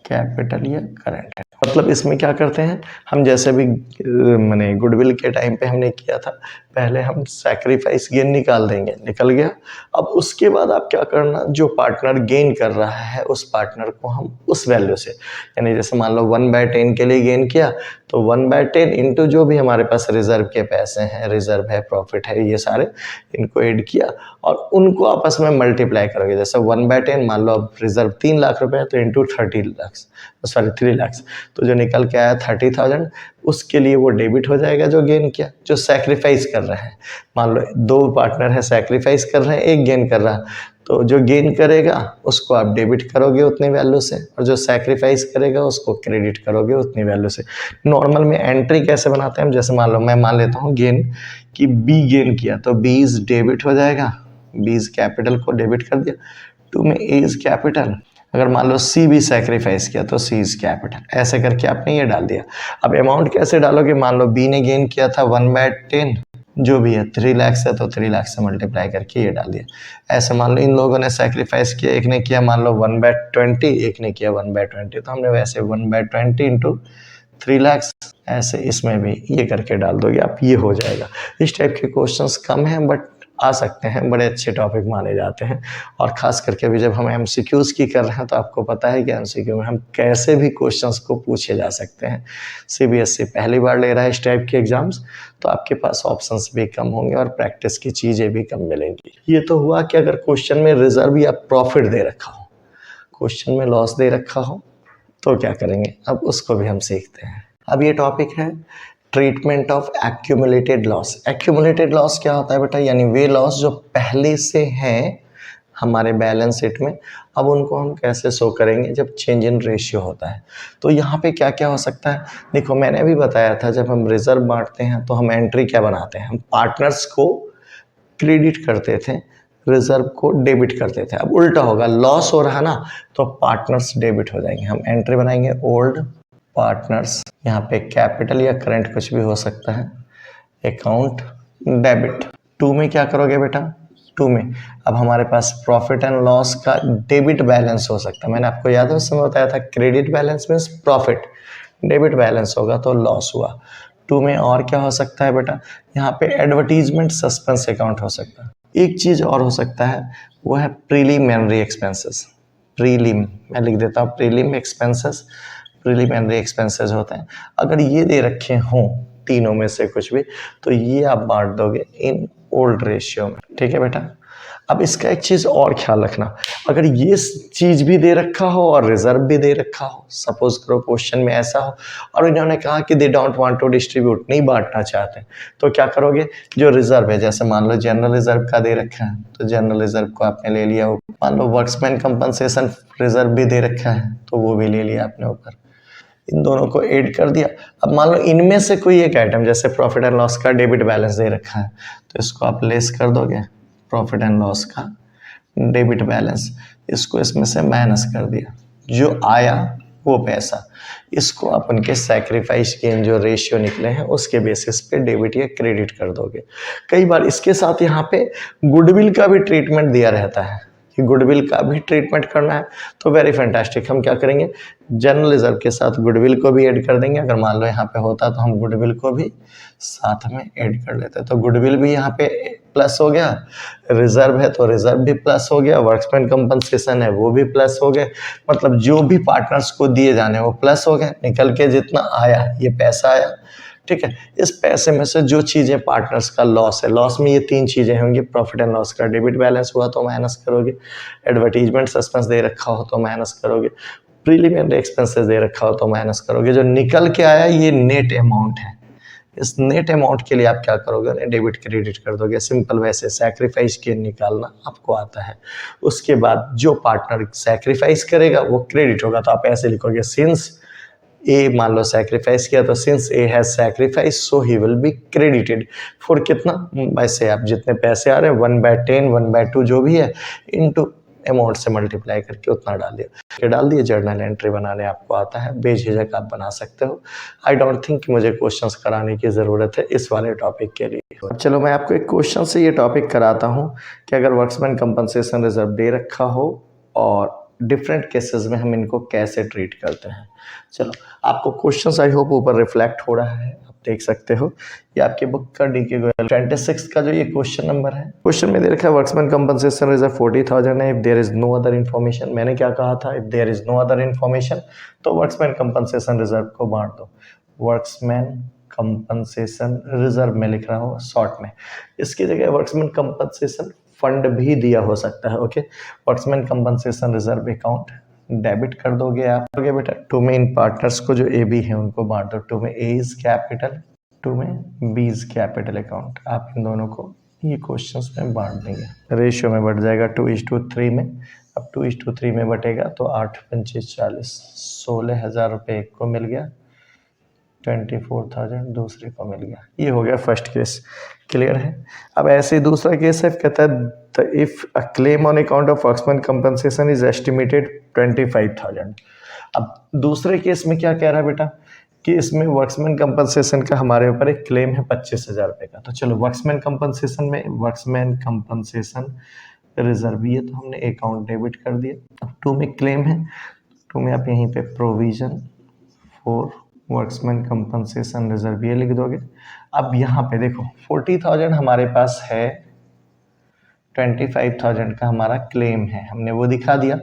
capital या करंट। मतलब इसमें क्या करते हैं हम, जैसे भी मैंने गुडविल के टाइम पे हमने किया था, पहले हम सैक्रिफाइस गेन निकाल देंगे, निकल गया। अब उसके बाद आप क्या करना, जो पार्टनर गेन कर रहा है उस पार्टनर को हम उस वैल्यू से, यानी जैसे मान लो 1/10 के लिए गेन किया तो 1/10 इंटू जो भी हमारे पास रिजर्व के पैसे हैं, रिजर्व है, प्रॉफिट है, ये सारे इनको ऐड किया और उनको आपस में मल्टीप्लाई करोगे। जैसे 1/10 मान लो अब रिजर्व 3 लाख रुपए है तो इंटू 3 लाख, तो जो निकल के आया 30,000, उसके लिए वो डेबिट हो जाएगा जो गेन किया, जो सैक्रिफाइस कर रहे हैं। मान लो 2 पार्टनर है, सैक्रिफाइस कर रहे हैं, एक गेन कर रहा है, तो जो गेन करेगा उसको आप डेबिट करोगे उतनी वैल्यू से, और जो सैक्रिफाइस करेगा उसको क्रेडिट करोगे उतनी वैल्यू से। नॉर्मल में एंट्री कैसे बनाते हैं हम, जैसे मान लो मैं मान लेता हूँ गेन कि बी गेन किया तो बी इज डेबिट हो जाएगा, बी इज कैपिटल को डेबिट कर दिया। 2 में ए इज कैपिटल, अगर मान लो सी भी सैक्रिफाइस किया तो सी इज कैपिटल, ऐसे करके आपने ये डाल दिया। अब अमाउंट कैसे डालोगे, मान लो बी ने गेन किया था 1/10, जो भी है 3 लाख से, तो 3 लाख से मल्टीप्लाई करके ये डाल दिया। ऐसे मान लो इन लोगों ने सैक्रिफाइस किया, एक ने किया मान लो 1/20, एक ने किया 1/20, तो हमने वैसे 1/20 इंटू 3 लाख, ऐसे इसमें भी ये करके डाल दोगे आप, ये हो जाएगा। इस टाइप के क्वेश्चंस कम हैं बट आ सकते हैं, बड़े अच्छे टॉपिक माने जाते हैं। और ख़ास करके अभी जब हम एमसीक्यूज की कर रहे हैं तो आपको पता है कि एमसीक्यू में हम कैसे भी क्वेश्चंस को पूछे जा सकते हैं। सीबीएसई पहली बार ले रहा है इस टाइप के एग्जाम्स, तो आपके पास ऑप्शंस भी कम होंगे और प्रैक्टिस की चीज़ें भी कम मिलेंगी। ये तो हुआ कि अगर क्वेश्चन में रिजर्व या प्रॉफिट दे रखा हो, क्वेश्चन में लॉस दे रखा हो तो क्या करेंगे, अब उसको भी हम सीखते हैं। अब ये टॉपिक है treatment of accumulated loss. Accumulated loss क्या होता है बेटा, यानी वे लॉस जो पहले से हैं हमारे बैलेंस शीट में, अब उनको हम कैसे शो करेंगे जब चेंज इन रेशियो होता है। तो यहाँ पे क्या क्या हो सकता है, देखो मैंने अभी बताया था जब हम रिजर्व बांटते हैं तो हम एंट्री क्या बनाते हैं, हम पार्टनर्स को क्रेडिट करते थे, रिजर्व को डेबिट करते थे। अब उल्टा होगा, लॉस हो रहा ना तो पार्टनर्स डेबिट हो जाएंगे, हम एंट्री बनाएंगे ओल्ड पार्टनर्स, यहाँ पे कैपिटल या करंट कुछ भी हो सकता है, अकाउंट डेबिट, टू में क्या करोगे बेटा, टू में अब हमारे पास प्रॉफिट एंड लॉस का डेबिट बैलेंस हो सकता है। मैंने आपको याद है उस समय बताया था credit balance means profit, debit balance होगा तो लॉस हुआ। टू में और क्या हो सकता है बेटा, यहाँ पे एडवर्टीजमेंट सस्पेंस अकाउंट हो सकता है। एक चीज और हो सकता है वो है प्रीलिमिनरी एक्सपेंसेस। प्रीलिम मैं लिख देता हूँ, प्रीलिम एक्सपेंसेस, प्रीलिमिनरी एक्सपेंसेस होते हैं। अगर ये दे रखे हों तीनों में से कुछ भी तो ये आप बांट दोगे इन ओल्ड रेशियो में, ठीक है बेटा। अब इसका एक चीज और ख्याल रखना, अगर ये चीज भी दे रखा हो और रिजर्व भी दे रखा हो, सपोज करो क्वेश्चन में ऐसा हो और इन्होंने कहा कि they don't want to distribute, नहीं बांटना चाहते, तो क्या करोगे, जो रिजर्व है जैसे मान लो जनरल रिजर्व का दे रखा है तो जनरल रिजर्व को आपने ले लिया, मान लो वर्क्समैन कंपनसेशन रिजर्व भी दे रखा है तो वो भी ले लिया आपने ऊपर, इन दोनों को ऐड कर दिया। अब मान लो इनमें से कोई एक आइटम जैसे प्रॉफिट एंड लॉस का डेबिट बैलेंस दे रखा है तो इसको आप लेस कर दोगे, प्रॉफिट एंड लॉस का डेबिट बैलेंस, इसको इसमें से माइनस कर दिया, जो आया वो पैसा इसको आप उनके सैक्रिफाइस के जो रेशियो निकले हैं उसके बेसिस पे डेबिट या क्रेडिट कर दोगे। कई बार इसके साथ यहाँ पे गुडविल का भी ट्रीटमेंट दिया रहता है कि गुडविल का भी ट्रीटमेंट करना है तो वेरी फैंटास्टिक, हम क्या करेंगे जनरल रिजर्व के साथ गुडविल को भी ऐड कर देंगे। अगर मान लो यहाँ पे होता तो हम गुडविल को भी साथ में ऐड कर लेते, तो गुडविल भी यहाँ पे प्लस हो गया, रिजर्व है तो रिजर्व भी प्लस हो गया, वर्क्समैन कंपनसेशन है वो भी प्लस हो गए, मतलब जो भी पार्टनर्स को दिए जाने वो प्लस हो गए, निकल के जितना आया ये पैसा आया, ठीक है। इस पैसे में से जो चीज़ें पार्टनर्स का लॉस है, लॉस में ये तीन चीज़ें होंगी, प्रॉफिट एंड लॉस का डेबिट बैलेंस हुआ तो माइनस करोगे, एडवर्टीजमेंट सस्पेंस दे रखा हो तो माइनस करोगे, प्रीलिमिनरी एक्सपेंसेस दे रखा हो तो माइनस करोगे, जो निकल के आया ये नेट अमाउंट है। इस नेट अमाउंट के लिए आप क्या करोगे, डेबिट क्रेडिट कर दोगे, सिंपल वैसे सैक्रिफाइस के निकालना आपको आता है। उसके बाद जो पार्टनर सैक्रिफाइस करेगा वो क्रेडिट होगा, तो आप ऐसे लिखोगे सिंस ए मान लो सैक्रिफाइस किया तो since A has sacrifice so he will be credited for कितना, वैसे आप जितने पैसे आ रहे हैं 1/10 1/2 जो भी है इनटू अमाउंट से मल्टीप्लाई करके उतना डाल दिया, डाल दिए। जर्नल एंट्री बनाने आपको आता है, बेझिझक आप बना सकते हो। आई डोंट थिंक मुझे क्वेश्चंस कराने की ज़रूरत है इस वाले टॉपिक के लिए। चलो मैं आपको एक क्वेश्चन से ये टॉपिक कराता हूँ कि अगर वर्क्समैन कंपनसेशन रिजर्व दे रखा हो और डिफरेंट केसेस में हम इनको कैसे ट्रीट करते हैं। चलो आपको क्वेश्चंस आई होप ऊपर रिफ्लेक्ट हो रहा है, आप देख सकते हो। ये आपकी बुक का डीके गोयल 26 का जो ये क्वेश्चन नंबर है, क्वेश्चन में दे रखा है वर्क्समैन कंपनसेशन रिजर्व 40,000 है, if there is no other information. मैंने क्या कहा था, if there is no other information तो वर्क्समैन कंपनसेशन रिजर्व को बांट दो। वर्क्समैन कंपनसेशन रिजर्व में लिख रहा हूँ शॉर्ट में, इसकी जगह वर्क्समैन कंपनसेशन फंड भी दिया हो सकता है। Okay, workmen compensation reserve account debit कर दोगे आप, ओके बेटा। टू में इन पार्टनर्स को जो ए बी है उनको बांट दो, टू में ए इज कैपिटल, टू में बी इज कैपिटल अकाउंट, आप इन दोनों को ये क्वेश्चंस में बांट देंगे, रेशियो में बढ़ जाएगा 2:3 में। अब 2:3 में बटेगा तो 8 पंचे 40, 16,000 रुपये एक को मिल गया, 24,000 दूसरे को मिल गया। ये हो गया फर्स्ट केस, क्लियर है। अब ऐसे ही दूसरा केस है, कहता है if a claim on account of workmen compensation is estimated 25,000। अब दूसरे केस में क्या कह रहा है बेटा कि इसमें वर्क्समैन कंपनसेशन का हमारे ऊपर एक क्लेम है 25,000 रुपये का। तो चलो वर्क्समैन कंपनसेशन में वर्क्समैन कंपनसेशन रिजर्व ये तो हमने अकाउंट डेबिट कर दिया। अब टू में क्लेम है, टू में आप यहीं पे provision for workmen compensation reserve ये लिख दोगे। अब यहाँ पे देखो 40,000 हमारे पास है, 25,000 का हमारा क्लेम है, हमने वो दिखा दिया।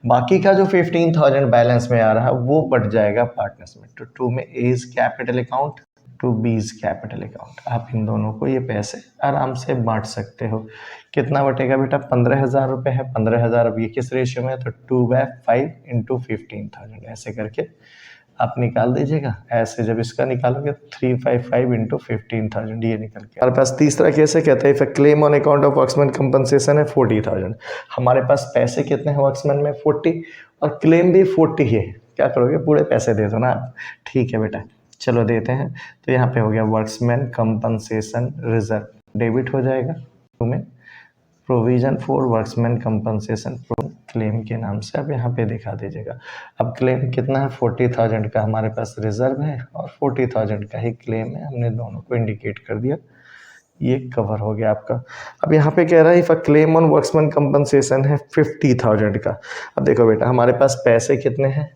बाकी का जो 15,000 बैलेंस में आ रहा है वो बढ़ जाएगा पार्टनर्स में। तो टू में A is capital account, to B is capital account, आप इन दोनों को ये पैसे आराम से बांट सकते हो। कितना बटेगा बेटा, 15,000 रुपये है, 15,000 अब ये किस रेशियो में है तो 2/5 इंटू 15,000 ऐसे करके आप निकाल दीजिएगा। ऐसे जब इसका निकालोगे 355 इंटू 15,000 ये निकल के हमारे पास। तीसरा केस है, कहता है if claim on account of workmen compensation है 40,000, हमारे पास पैसे कितने हैं वर्क्समैन में 40 और क्लेम भी 40 ही है, क्या करोगे पूरे पैसे दे दो ना। ठीक है बेटा, चलो देते हैं। तो यहाँ पे हो गया वर्क्समैन कंपनसेशन रिजर्व डेबिट हो जाएगा, तुम्हें provision for workmen compensation claim के नाम से आप यहाँ पे दिखा दीजिएगा। अब क्लेम कितना है 40,000 का हमारे पास रिजर्व है और 40,000 का ही क्लेम है, हमने दोनों को इंडिकेट कर दिया। ये कवर हो गया आपका। अब यहाँ पे कह रहा है if a claim on workmen compensation है 50,000 का। अब देखो बेटा हमारे पास पैसे कितने हैं,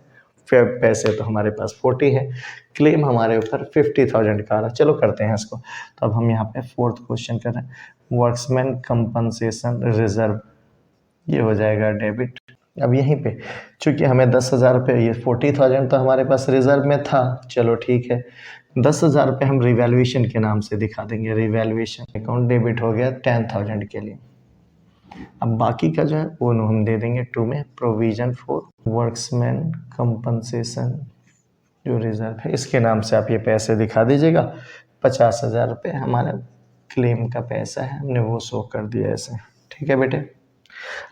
पैसे तो हमारे पास 40 है, क्लेम हमारे ऊपर 50,000 का आ रहा है। चलो करते हैं इसको। तो अब हम यहाँ पे फोर्थ क्वेश्चन कर रहे हैं, वर्क्समैन कंपनसेशन रिजर्व, ये हो जाएगा डेबिट। अब यहीं पे चूंकि हमें 10,000 रुपये, ये 40,000 तो हमारे पास रिजर्व में था, चलो ठीक है, 10,000 रुपये हम रिवैल्यूएशन के नाम से दिखा देंगे। रिवैल्यूएशन अकाउंट डेबिट हो गया 10,000 के लिए। अब बाकी का जो है वो हम दे देंगे 2 में, प्रोविजन फॉर वर्क्समैन कंपनसेशन जो रिजर्व है, इसके नाम से आप ये पैसे दिखा दीजिएगा। 50,000 रुपये हमारा क्लेम का पैसा है, हमने वो शो कर दिया ऐसे, ठीक है बेटे।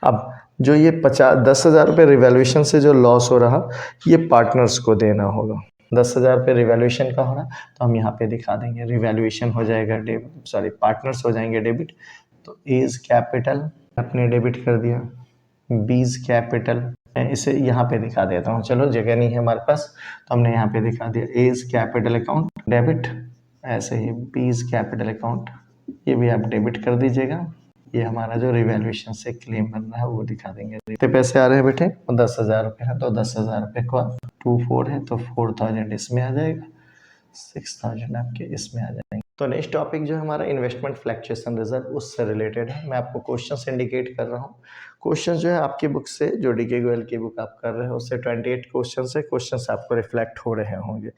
अब जो ये 10,000 रुपये रिवैल्यूएशन से जो लॉस हो रहा, ये पार्टनर्स को देना होगा। 10,000 रुपये रिवैल्यूएशन का हो रहा, तो हम यहाँ पे दिखा देंगे रिवैल्यूएशन हो जाएगा पार्टनर्स हो जाएंगे डेबिट। तो एज कैपिटल अपने डेबिट कर दिया, बीज कैपिटल मैं इसे यहाँ पे दिखा देता हूँ, चलो जगह नहीं है हमारे पास तो हमने यहाँ पे दिखा दिया एज कैपिटल अकाउंट डेबिट। ऐसे ही बीज कैपिटल अकाउंट ये भी आप डेबिट कर दीजिएगा। ये हमारा जो रिवैल्यूएशन से क्लेम बन रहा है वो दिखा देंगे। कितने पैसे आ रहे हैं बेटे, 10,000 रुपये है, तो 10,000 रुपये को 24 है तो 4,000 इसमें आ जाएगा, 6,000 आपके इसमें आ जाएंगे। तो नेक्स्ट टॉपिक जो है हमारा इन्वेस्टमेंट फ्लक्चुएशन रिजर्व, उससे रिलेटेड है। मैं आपको क्वेश्चंस इंडिकेट कर रहा हूँ। क्वेश्चंस जो है आपकी बुक से, जो डीके गोयल की बुक आप कर रहे हो उससे 28 क्वेश्चंस है, क्वेश्चंस आपको रिफ्लेक्ट हो रहे होंगे,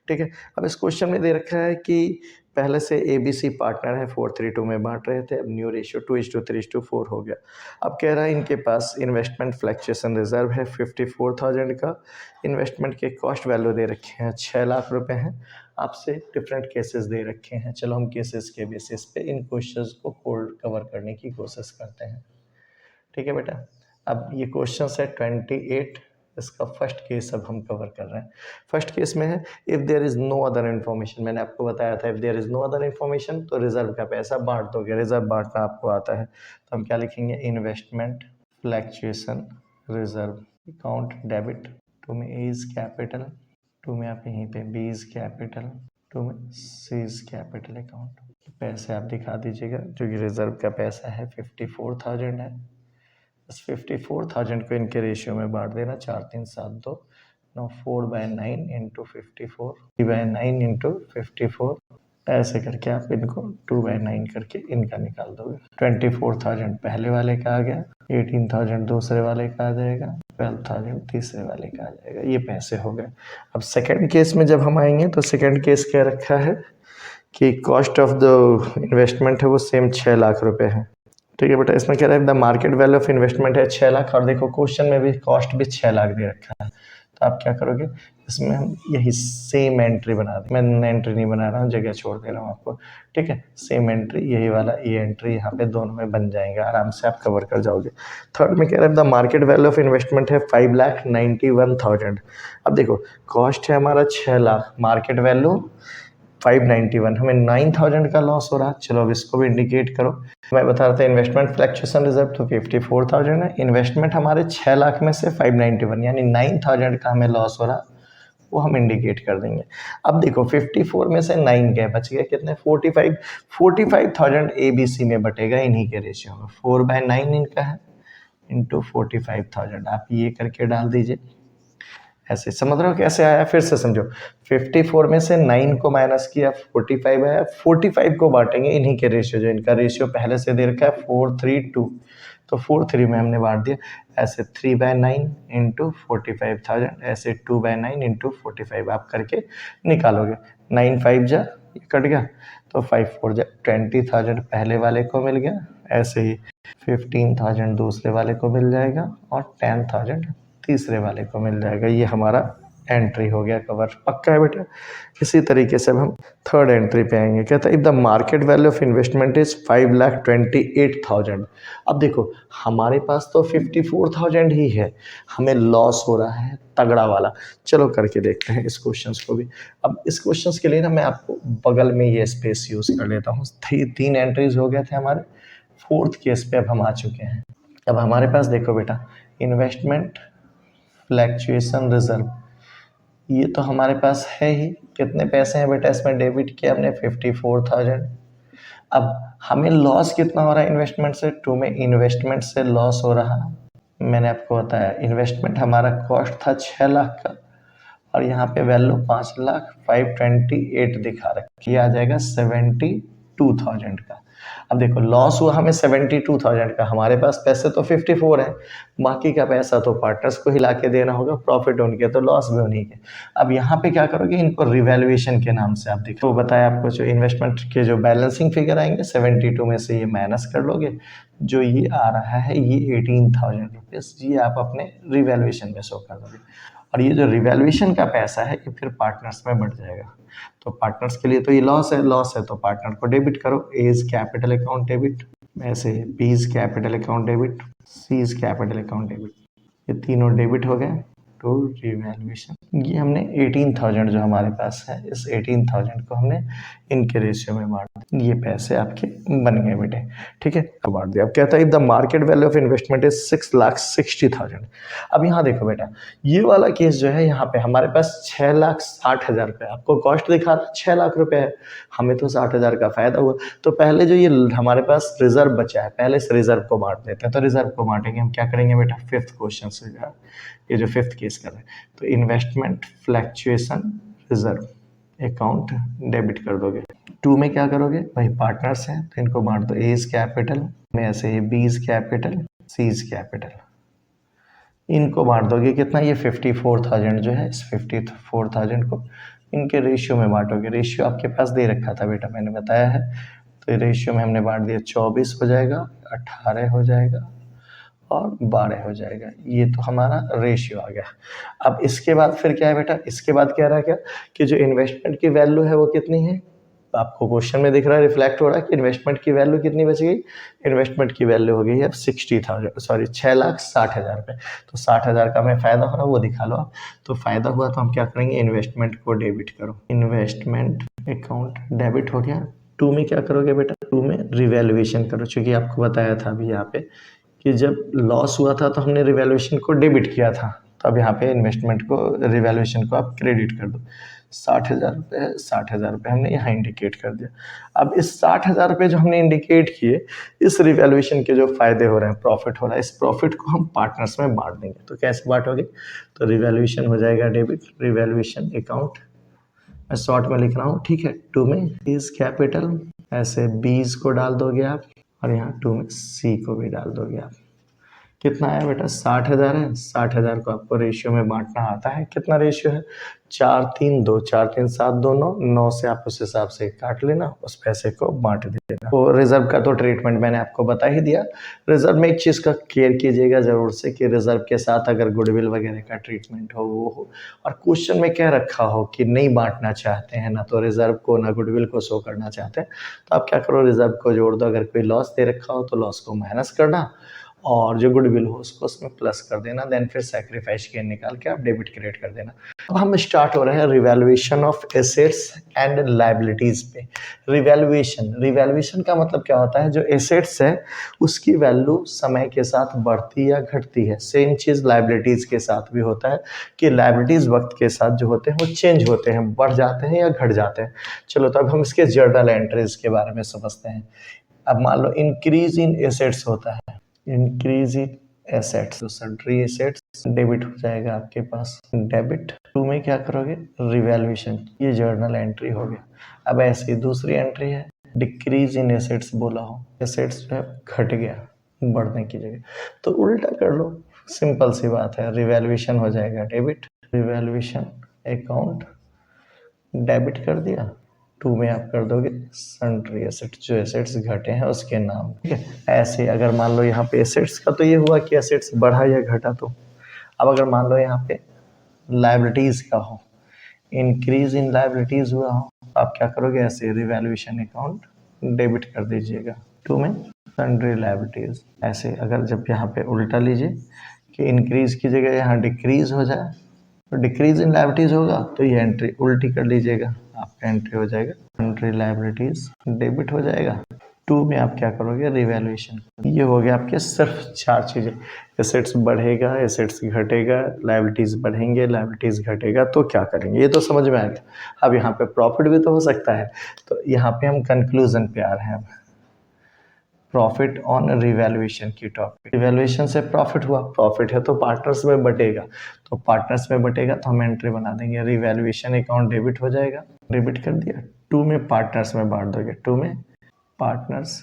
ठीक है। अब इस क्वेश्चन में दे रखा है कि पहले से ABC पार्टनर है, 4:3:2 में बांट रहे थे, अब न्यू रेशियो 2:3:4 हो गया। अब कह रहा है इनके पास इन्वेस्टमेंट फ्लक्चुएशन रिजर्व है 54,000 का, इन्वेस्टमेंट के कॉस्ट वैल्यू दे रखे हैं 6 लाख रुपए हैं, आपसे डिफरेंट केसेस दे रखे हैं। चलो हम केसेस के बेसिस पे इन क्वेश्चंस को कवर करने की कोशिश करते हैं, ठीक है बेटा। अब ये क्वेश्चन है 28, इसका फर्स्ट केस अब हम कवर कर रहे हैं। फर्स्ट केस में है if there is no other information, मैंने आपको बताया था if there is no other information तो रिजर्व का पैसा बांट दोगे, रिजर्व बांटना आपको आता है। तो हम क्या लिखेंगे, investment fluctuation reserve account debit, 2 में एज कैपिटल, 2 में आप यहीं पे बीज कैपिटल, 2 में सीज कैपिटल अकाउंट। पैसे आप दिखा दीजिएगा, जो कि रिजर्व का पैसा है 54,000 है। इस 54,000 को इनके रेशियो में बांट देना, 4 3 7 2 9 4/9 इंटू 54, 3/9 इंटू 54, ऐसे करके आप इनको 2/9 करके इनका निकाल दोगे। 24,000 पहले वाले का आ गया, 18,000 दूसरे वाले का आ जाएगा, 12,000 तीसरे वाले का आ जाएगा। ये पैसे हो गए। अब सेकंड केस में जब हम आएंगे तो सेकंड केस क्या रखा है कि कॉस्ट ऑफ द इन्वेस्टमेंट है वो सेम 6 लाख रुपए है, ठीक है बेटा। इसमें कह रहा है the market value of investment है 6 लाख, और देखो क्वेश्चन में भी कॉस्ट भी 6 लाख दे रखा है। तो आप क्या करोगे, इसमें हम यही सेम एंट्री बना दें, मैं एंट्री नहीं बना रहा हूँ, जगह छोड़ दे रहा हूँ आपको, ठीक है। सेम एंट्री यही वाला, ये एंट्री यहाँ पे दोनों में बन जाएंगे, आराम से आप कवर कर जाओगे। थर्ड में कह रहा है the market value of investment है 5,91,000। अब देखो कॉस्ट है हमारा 6 लाख, मार्केट वैल्यू 591, हमें 9,000 का लॉस हो रहा। चलो अब इसको भी इंडिकेट करो। मैं बता रहा था इन्वेस्टमेंट फ्लक्चुएशन रिजर्व तो 54,000 है, इन्वेस्टमेंट हमारे 6 लाख में से 591 यानी 9,000 का हमें लॉस हो रहा, वो हम इंडिकेट कर देंगे। अब देखो 54 में से 9 गए, बच गए कितने, 45,000 ABC में बटेगा इन्हीं के रेशियो में, 4/9 इनका है इंटू 45,000, आप ये करके डाल दीजिए। ऐसे समझ रहे हो कैसे आया, फिर से समझो, 54 में से 9 को माइनस किया, 45 आया, 45 को बांटेंगे इन्हीं के रेशियो, जो इनका रेशियो पहले से दे रखा है 4:3:2, तो 4:3 में हमने बांट दिया। ऐसे 3/9 इंटू 45,000, ऐसे 2/9 इंटू 45 आप करके निकालोगे। 9 5 जा, ये कट गया, तो 5 4 जा, 20,000 पहले वाले को मिल गया, ऐसे ही 15,000 दूसरे वाले को मिल जाएगा, और 10,000 तीसरे वाले को मिल जाएगा। ये हमारा एंट्री हो गया कवर, पक्का है बेटा। इसी तरीके से अब हम थर्ड एंट्री पे आएंगे। कहता है if the market value of investment is 5,28,000। अब देखो हमारे पास तो 54,000 ही है, हमें लॉस हो रहा है तगड़ा वाला। चलो करके देखते हैं इस क्वेश्चन को भी। अब इस क्वेश्चन के लिए ना मैं आपको बगल में ये स्पेस यूज कर लेता हूँ। 3 एंट्रीज हो गए थे हमारे, फोर्थ केस पे अब हम आ चुके हैं। अब हमारे पास देखो बेटा, इन्वेस्टमेंट फ्लक्चुएशन रिजर्व, ये तो हमारे पास है ही। कितने पैसे हैं बेटा इसमें डेबिट किया हमने, 54,000। अब हमें लॉस कितना हो रहा है इन्वेस्टमेंट से, टू में इन्वेस्टमेंट से लॉस हो रहा, मैंने आपको बताया इन्वेस्टमेंट हमारा कॉस्ट था 6 लाख का और यहाँ पे वैल्यू 5,05,28 दिखा रखी, ये आ जाएगा 72,000 का। अब देखो लॉस हुआ हमें 72,000 का, हमारे पास पैसे तो 54 है, बाकी का पैसा तो पार्टनर्स को ही ला के देना होगा, प्रॉफिट उनके तो लॉस भी उन्हीं के। अब यहाँ पे क्या करोगे, इनको रिवैल्यूएशन के नाम से आप देखो, तो बताया आपको जो इन्वेस्टमेंट के जो बैलेंसिंग फिगर आएंगे 72 में से ये माइनस कर लोगे, जो ये आ रहा है ये 18,000 रुपीज़, ये आप अपने रिवैल्यूएशन में शो कर दोगे। और ये जो रिवैल्यूएशन का पैसा है ये फिर पार्टनर्स में बढ़ जाएगा, तो पार्टनर्स के लिए तो ये लॉस है तो पार्टनर को डेबिट करो, ए इज कैपिटल अकाउंट डेबिट, ऐसे B is capital account debit, C's capital account debit, ये तीनों डेबिट हो गए टू रिवैल्यूएशन। ये हमने 18,000 जो हमारे पास है, इस 18,000 को हमने इनके रेशियो में बांट दिया, ये पैसे आपके बन गए बेटे, ठीक है, अब बांट दिया। अब कहता है the market value of investment is 6,60,000। अब यहाँ देखो बेटा, ये वाला केस जो है, यहाँ पे हमारे पास 6,60,000 रुपये, आपको कॉस्ट दिखा रहा है 6 लाख रुपए है, हमें तो 60,000 का फायदा हुआ। तो पहले जो ये हमारे पास रिजर्व बचा है, पहले इस रिजर्व को बांट देते हैं। तो रिजर्व को बांटेंगे हम, क्या करेंगे बेटा, फिफ्थ क्वेश्चन से, ये जो फिफ्थ केस कर रहे हैं, तो investment fluctuation reserve account debit कर दोगे। 2 में क्या करोगे भाई, पार्टनर्स हैं तो इनको बांट दो, ए इज कैपिटल में ऐसे, B is capital, C's capital, इनको बांट दोगे कितना, ये 54,000 जो है, इस 54,000 को इनके रेशियो में बांटोगे। रेशियो आपके पास दे रखा था बेटा, मैंने बताया है, तो रेशियो में हमने बांट दिया, 24 हो जाएगा, 18 हो जाएगा और 12 हो जाएगा, ये तो हमारा रेशियो आ गया। अब इसके बाद फिर क्या है बेटा, इसके बाद क्या रहा, क्या कि जो इन्वेस्टमेंट की वैल्यू है वो कितनी है, आपको क्वेश्चन में दिख रहा है, रिफ्लेक्ट हो रहा है कि इन्वेस्टमेंट की वैल्यू कितनी बच गई, इन्वेस्टमेंट की वैल्यू हो गई है 6,60,000 रुपये, तो 60,000 का हमें फ़ायदा हो रहा है वो दिखा लो आप। तो फ़ायदा हुआ तो हम क्या करेंगे, इन्वेस्टमेंट को डेबिट करो, इन्वेस्टमेंट अकाउंट डेबिट हो गया। 2 में क्या करोगे बेटा, 2 में रिवैल्यूएशन करो, चूँकि आपको बताया था अभी यहाँ पे कि जब लॉस हुआ था तो हमने रिवैल्यूएशन को डेबिट किया था, तो अब यहाँ पे इन्वेस्टमेंट को, रिवैल्यूएशन को आप क्रेडिट कर दो। 60,000 रुपये है, 60,000 रुपये हमने यहाँ इंडिकेट कर दिया। अब इस 60,000 रुपये जो हमने इंडिकेट किए, इस रिवैल्यूएशन के जो फायदे हो रहे हैं, प्रॉफिट हो रहा है, इस प्रॉफिट को हम पार्टनर्स में बांट देंगे। तो कैसे बांटोगे, तो रिवैल्यूएशन हो जाएगा डेबिट, रिवैल्यूएशन अकाउंट, मैं शॉर्ट में लिख रहा हूँ, ठीक है। 2 में इज कैपिटल, ऐसे बीज को डाल दोगे आप, और यहाँ 2 में सी को भी डाल दोगे आप। कितना आया बेटा, 60,000 है, 60,000 को आपको रेशियो में बांटना आता है, कितना रेशियो है, 4 3 2, 4 3 7 2 9, 9 से आप उस हिसाब से काट लेना, उस पैसे को बांट देना। तो रिजर्व का तो ट्रीटमेंट मैंने आपको बता ही दिया। रिजर्व में एक चीज़ का केयर कीजिएगा जरूर से कि रिजर्व के साथ अगर गुडविल वगैरह का ट्रीटमेंट हो वो हो, और क्वेश्चन में क्या रखा हो कि नहीं बांटना चाहते हैं, ना तो रिजर्व को ना गुडविल को शो करना चाहते हैं, तो आप क्या करो, रिजर्व को जोड़ दो, अगर कोई लॉस दे रखा हो तो लॉस को माइनस करना, और जो गुडविल हो उसको उसमें प्लस कर देना, देन फिर सैक्रिफाइस गेन निकाल के आप डेबिट क्रिएट कर देना। अब हम स्टार्ट हो रहे हैं revaluation of assets and liabilities पे। रिवैल्यूएशन का मतलब क्या होता है, जो एसेट्स है उसकी वैल्यू समय के साथ बढ़ती या घटती है। सेम चीज़ लायबिलिटीज के साथ भी होता है कि लायबिलिटीज वक्त के साथ जो होते हैं वो चेंज होते हैं, बढ़ जाते हैं या घट जाते हैं। चलो तो अब हम इसके जर्नल एंट्रीज के बारे में समझते हैं। अब मान लो इंक्रीज इन एसेट्स होता है, इंक्रीज इन एसेट्स, तो सन्ड्री एसेट्स डेबिट हो जाएगा आपके पास, डेबिट। 2 में क्या करोगे, रिवैल्यूएशन, ये जर्नल एंट्री हो गया। अब ऐसी दूसरी एंट्री है, डिक्रीज इन एसेट्स बोला हो, एसेट्स जो है घट गया बढ़ने की जगह, तो उल्टा कर लो, सिंपल सी बात है, रिवैल्यूएशन हो जाएगा डेबिट, रिवैल्यूएशन अकाउंट डेबिट कर दिया। 2 में आप कर दोगे सन्ड्री एसेट्स, जो एसेट्स घटे हैं उसके नाम, ठीक है। ऐसे अगर मान लो यहाँ पे एसेट्स का तो ये हुआ कि एसेट्स बढ़ा या घटा, तो अब अगर मान लो यहाँ पे लायबिलिटीज का हो, इंक्रीज इन लायबिलिटीज हुआ हो, आप क्या करोगे, ऐसे रिवैल्यूएशन अकाउंट डेबिट कर दीजिएगा। 2 में सन्ड्री लायबिलिटीज, ऐसे अगर जब यहाँ पे उल्टा लीजिए कि इंक्रीज की जगह यहाँ डिक्रीज हो जाए, तो डिक्रीज इन लायबिलिटीज होगा, तो ये एंट्री उल्टी कर लीजिएगा, आपका एंट्री हो जाएगा सन्ड्री लायबिलिटीज डेबिट हो जाएगा। 2 में आप क्या करोगे, रिवैल्यूएशन। ये हो गया आपके सिर्फ 4 चीज़ें, एसेट्स बढ़ेगा, एसेट्स घटेगा, लायबिलिटीज बढ़ेंगे, लायबिलिटीज घटेगा, तो क्या करेंगे, ये तो समझ में आ गया। अब यहाँ पे प्रॉफिट भी तो हो सकता है, तो यहाँ पे हम कंक्लूजन पे आ रहे हैं। अब प्रॉफिट ऑन रिवैल्यूएशन की टॉपिक। रिवैल्यूएशन से प्रॉफिट हुआ, प्रॉफिट है तो पार्टनर्स में बटेगा, तो पार्टनर्स में बटेगा तो हम एंट्री बना देंगे, रिवैल्यूएशन अकाउंट डेबिट हो जाएगा, डेबिट कर दिया, 2 में पार्टनर्स में बांट दोगे, 2 में पार्टनर्स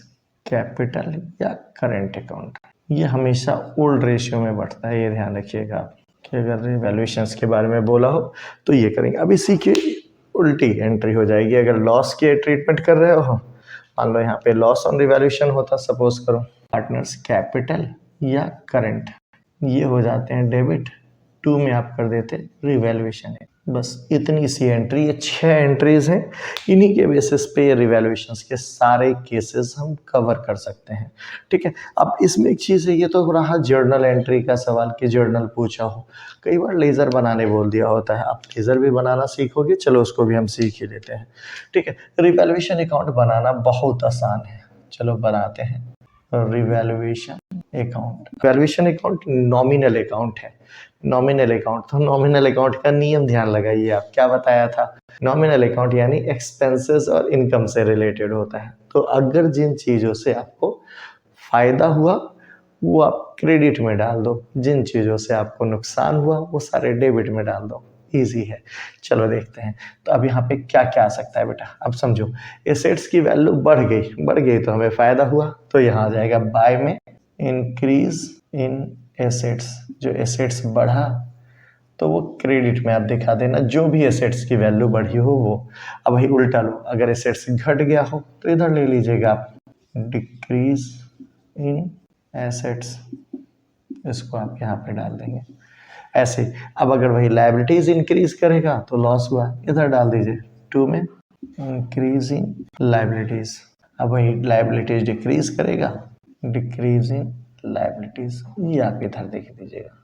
कैपिटल या करेंट अकाउंट। ये हमेशा ओल्ड रेशियो में बढ़ता है, ये ध्यान रखिएगा आप कि अगर रिवैल्यूएशंस के बारे में बोला हो तो ये करेंगे। अब इसी की उल्टी एंट्री हो जाएगी, अगर लॉस की ट्रीटमेंट कर रहे हो, मान लो यहाँ पे लॉस ऑन रिवैल्यूएशन होता, सपोज करो पार्टनर्स कैपिटल या करंट, ये हो जाते हैं डेबिट, 2 में आप कर देते रिवैल्यूएशन है। बस इतनी सी एंट्री, ये 6 एंट्रीज हैं, इन्हीं के बेसिस पे रिवैल्यूएशंस के सारे केसेस हम कवर कर सकते हैं। ठीक है, अब इसमें एक चीज़ है, ये तो रहा जर्नल एंट्री का सवाल कि जर्नल पूछा हो, कई बार लेज़र बनाने बोल दिया होता है, आप लेज़र भी बनाना सीखोगे, चलो उसको भी हम सीख ही लेते हैं। ठीक है, रिवैल्यूएशन अकाउंट बनाना बहुत आसान है, चलो बनाते हैं। Revaluation account, valuation account nominal account है, नॉमिनल अकाउंट, तो नॉमिनल अकाउंट का नियम ध्यान लगाइए आप, क्या बताया था, नॉमिनल अकाउंट यानी एक्सपेंसेस और इनकम से रिलेटेड होता है। तो अगर जिन चीज़ों से आपको फायदा हुआ वो आप क्रेडिट में डाल दो, जिन चीज़ों से आपको नुकसान हुआ वो सारे डेबिट में डाल दो, इजी है। चलो देखते हैं, तो अब यहाँ पे क्या क्या आ सकता है बेटा, अब समझो एसेट्स की वैल्यू बढ़ गई तो हमें फायदा हुआ, तो यहाँ आ जाएगा बाय में इंक्रीज इन एसेट्स, जो एसेट्स बढ़ा तो वो क्रेडिट में आप दिखा देना, जो भी एसेट्स की वैल्यू बढ़ी हो वो। अब वही उल्टा लो, अगर एसेट्स घट गया हो तो इधर ले लीजिएगा आप डिक्रीज इन एसेट्स, इसको आप यहाँ पे डाल देंगे ऐसे। अब अगर वही लायबिलिटीज इंक्रीज करेगा तो लॉस हुआ, इधर डाल दीजिए 2 में इंक्रीज इन लायबिलिटीज, अब वही लायबिलिटीज डिक्रीज करेगा, डिक्रीज इन लायबिलिटीज, ये आप इधर देख दीजिएगा।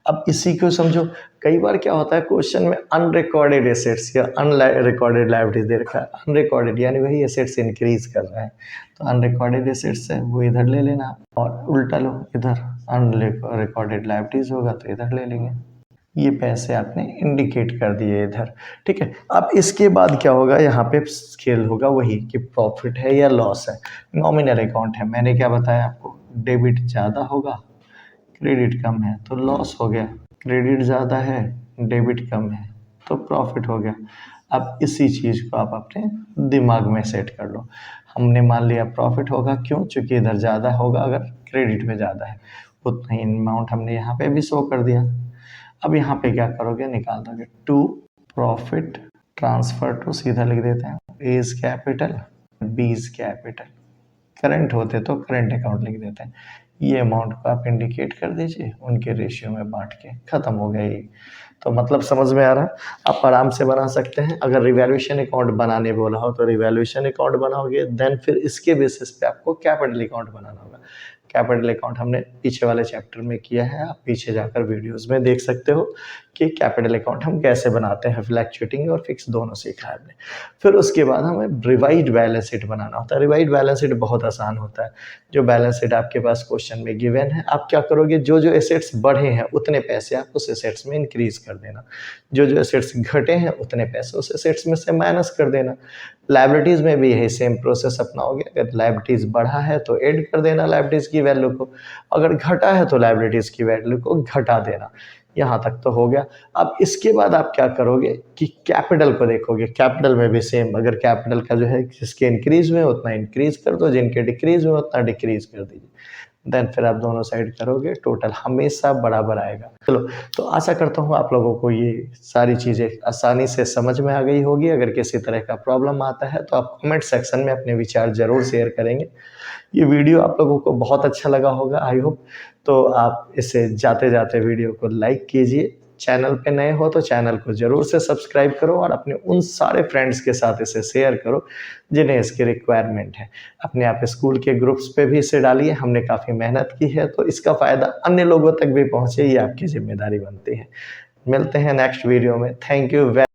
अब इसी को समझो, कई बार क्या होता है क्वेश्चन में अनरिकॉर्डेड एसेट्स या अनरिकॉर्डेड लायबिलिटीज दे रखा है, अनरिकॉर्डेड यानी वही एसेट्स इंक्रीज कर रहा है, तो अनरिकॉर्डेड एसेट्स है वो इधर ले लेना, और उल्टा लो इधर अनरिकॉर्डेड लायबिलिटीज होगा तो इधर ले लेंगे, ये पैसे आपने इंडिकेट कर दिए इधर। ठीक है, अब इसके बाद क्या होगा, यहाँ पे खेल होगा वही कि प्रॉफिट है या लॉस है, नॉमिनल अकाउंट है, मैंने क्या बताया आपको, डेबिट ज़्यादा होगा क्रेडिट कम है तो लॉस हो गया, क्रेडिट ज़्यादा है डेबिट कम है तो प्रॉफिट हो गया। अब इसी चीज़ को आप अपने दिमाग में सेट कर लो, हमने मान लिया प्रॉफिट होगा, क्यों, चूँकि इधर ज़्यादा होगा, अगर क्रेडिट में ज़्यादा है उतना ही अमाउंट हमने यहाँ पे भी शो कर दिया। अब यहाँ पे क्या करोगे, निकाल दोगे, टू प्रॉफिट ट्रांसफर टू, सीधा लिख देते हैं, A is capital B is capital, current होते तो करंट अकाउंट लिख देते हैं, ये अमाउंट को आप इंडिकेट कर दीजिए, उनके रेशियो में बांट के खत्म हो गया ये। तो मतलब समझ में आ रहा है, आप आराम से बना सकते हैं। अगर रिवैल्यूएशन अकाउंट बनाने बोला हो तो रिवैल्यूएशन अकाउंट बनाओगे, देन फिर इसके बेसिस पे आपको कैपिटल अकाउंट बनाना होगा। कैपिटल अकाउंट हमने पीछे वाले चैप्टर में किया है, आप पीछे जाकर वीडियोस में देख सकते हो कि कैपिटल अकाउंट हम कैसे बनाते हैं, फ्लैक्चुएटिंग और फिक्स दोनों सीखा है हमने। फिर उसके बाद हमें रिवाइज्ड बैलेंस शीट बनाना होता है। रिवाइज्ड बैलेंस शीट बहुत आसान होता है, जो बैलेंस शीट आपके पास क्वेश्चन में गिवन है, आप क्या करोगे, जो जो एसेट्स बढ़े हैं उतने पैसे आप उस एसेट्स में इंक्रीज कर देना, जो जो एसेट्स घटे हैं उतने पैसे उस एसेट्स में से माइनस कर देना। लायबिलिटीज़ में भी यही सेम प्रोसेस अपनाओगे, अगर लायबिलिटीज़ बढ़ा है तो ऐड कर देना लायबिलिटीज़ की वैल्यू को, अगर घटा है तो लायबिलिटीज़ की वैल्यू को घटा देना। यहाँ तक तो हो गया। अब इसके बाद आप क्या करोगे कि कैपिटल को देखोगे, कैपिटल में भी सेम, अगर कैपिटल का जो है जिसके इंक्रीज में उतना इंक्रीज कर दो, जिनके डिक्रीज में उतना डिक्रीज कर दीजिए, देन फिर आप दोनों साइड करोगे, टोटल हमेशा बराबर आएगा। चलो, तो आशा करता हूँ आप लोगों को ये सारी चीज़ें आसानी से समझ में आ गई होगी। अगर किसी तरह का प्रॉब्लम आता है तो आप कमेंट सेक्शन में अपने विचार ज़रूर शेयर करेंगे। ये वीडियो आप लोगों को बहुत अच्छा लगा होगा, आई होप। तो आप इसे जाते जाते वीडियो को लाइक कीजिए, चैनल पे नए हो तो चैनल को ज़रूर से सब्सक्राइब करो और अपने उन सारे फ्रेंड्स के साथ इसे शेयर करो जिन्हें इसकी रिक्वायरमेंट है। अपने आप स्कूल के ग्रुप्स पे भी इसे डालिए, हमने काफ़ी मेहनत की है तो इसका फ़ायदा अन्य लोगों तक भी पहुँचे, ये आपकी जिम्मेदारी बनती है। मिलते हैं नेक्स्ट वीडियो में। Thank you.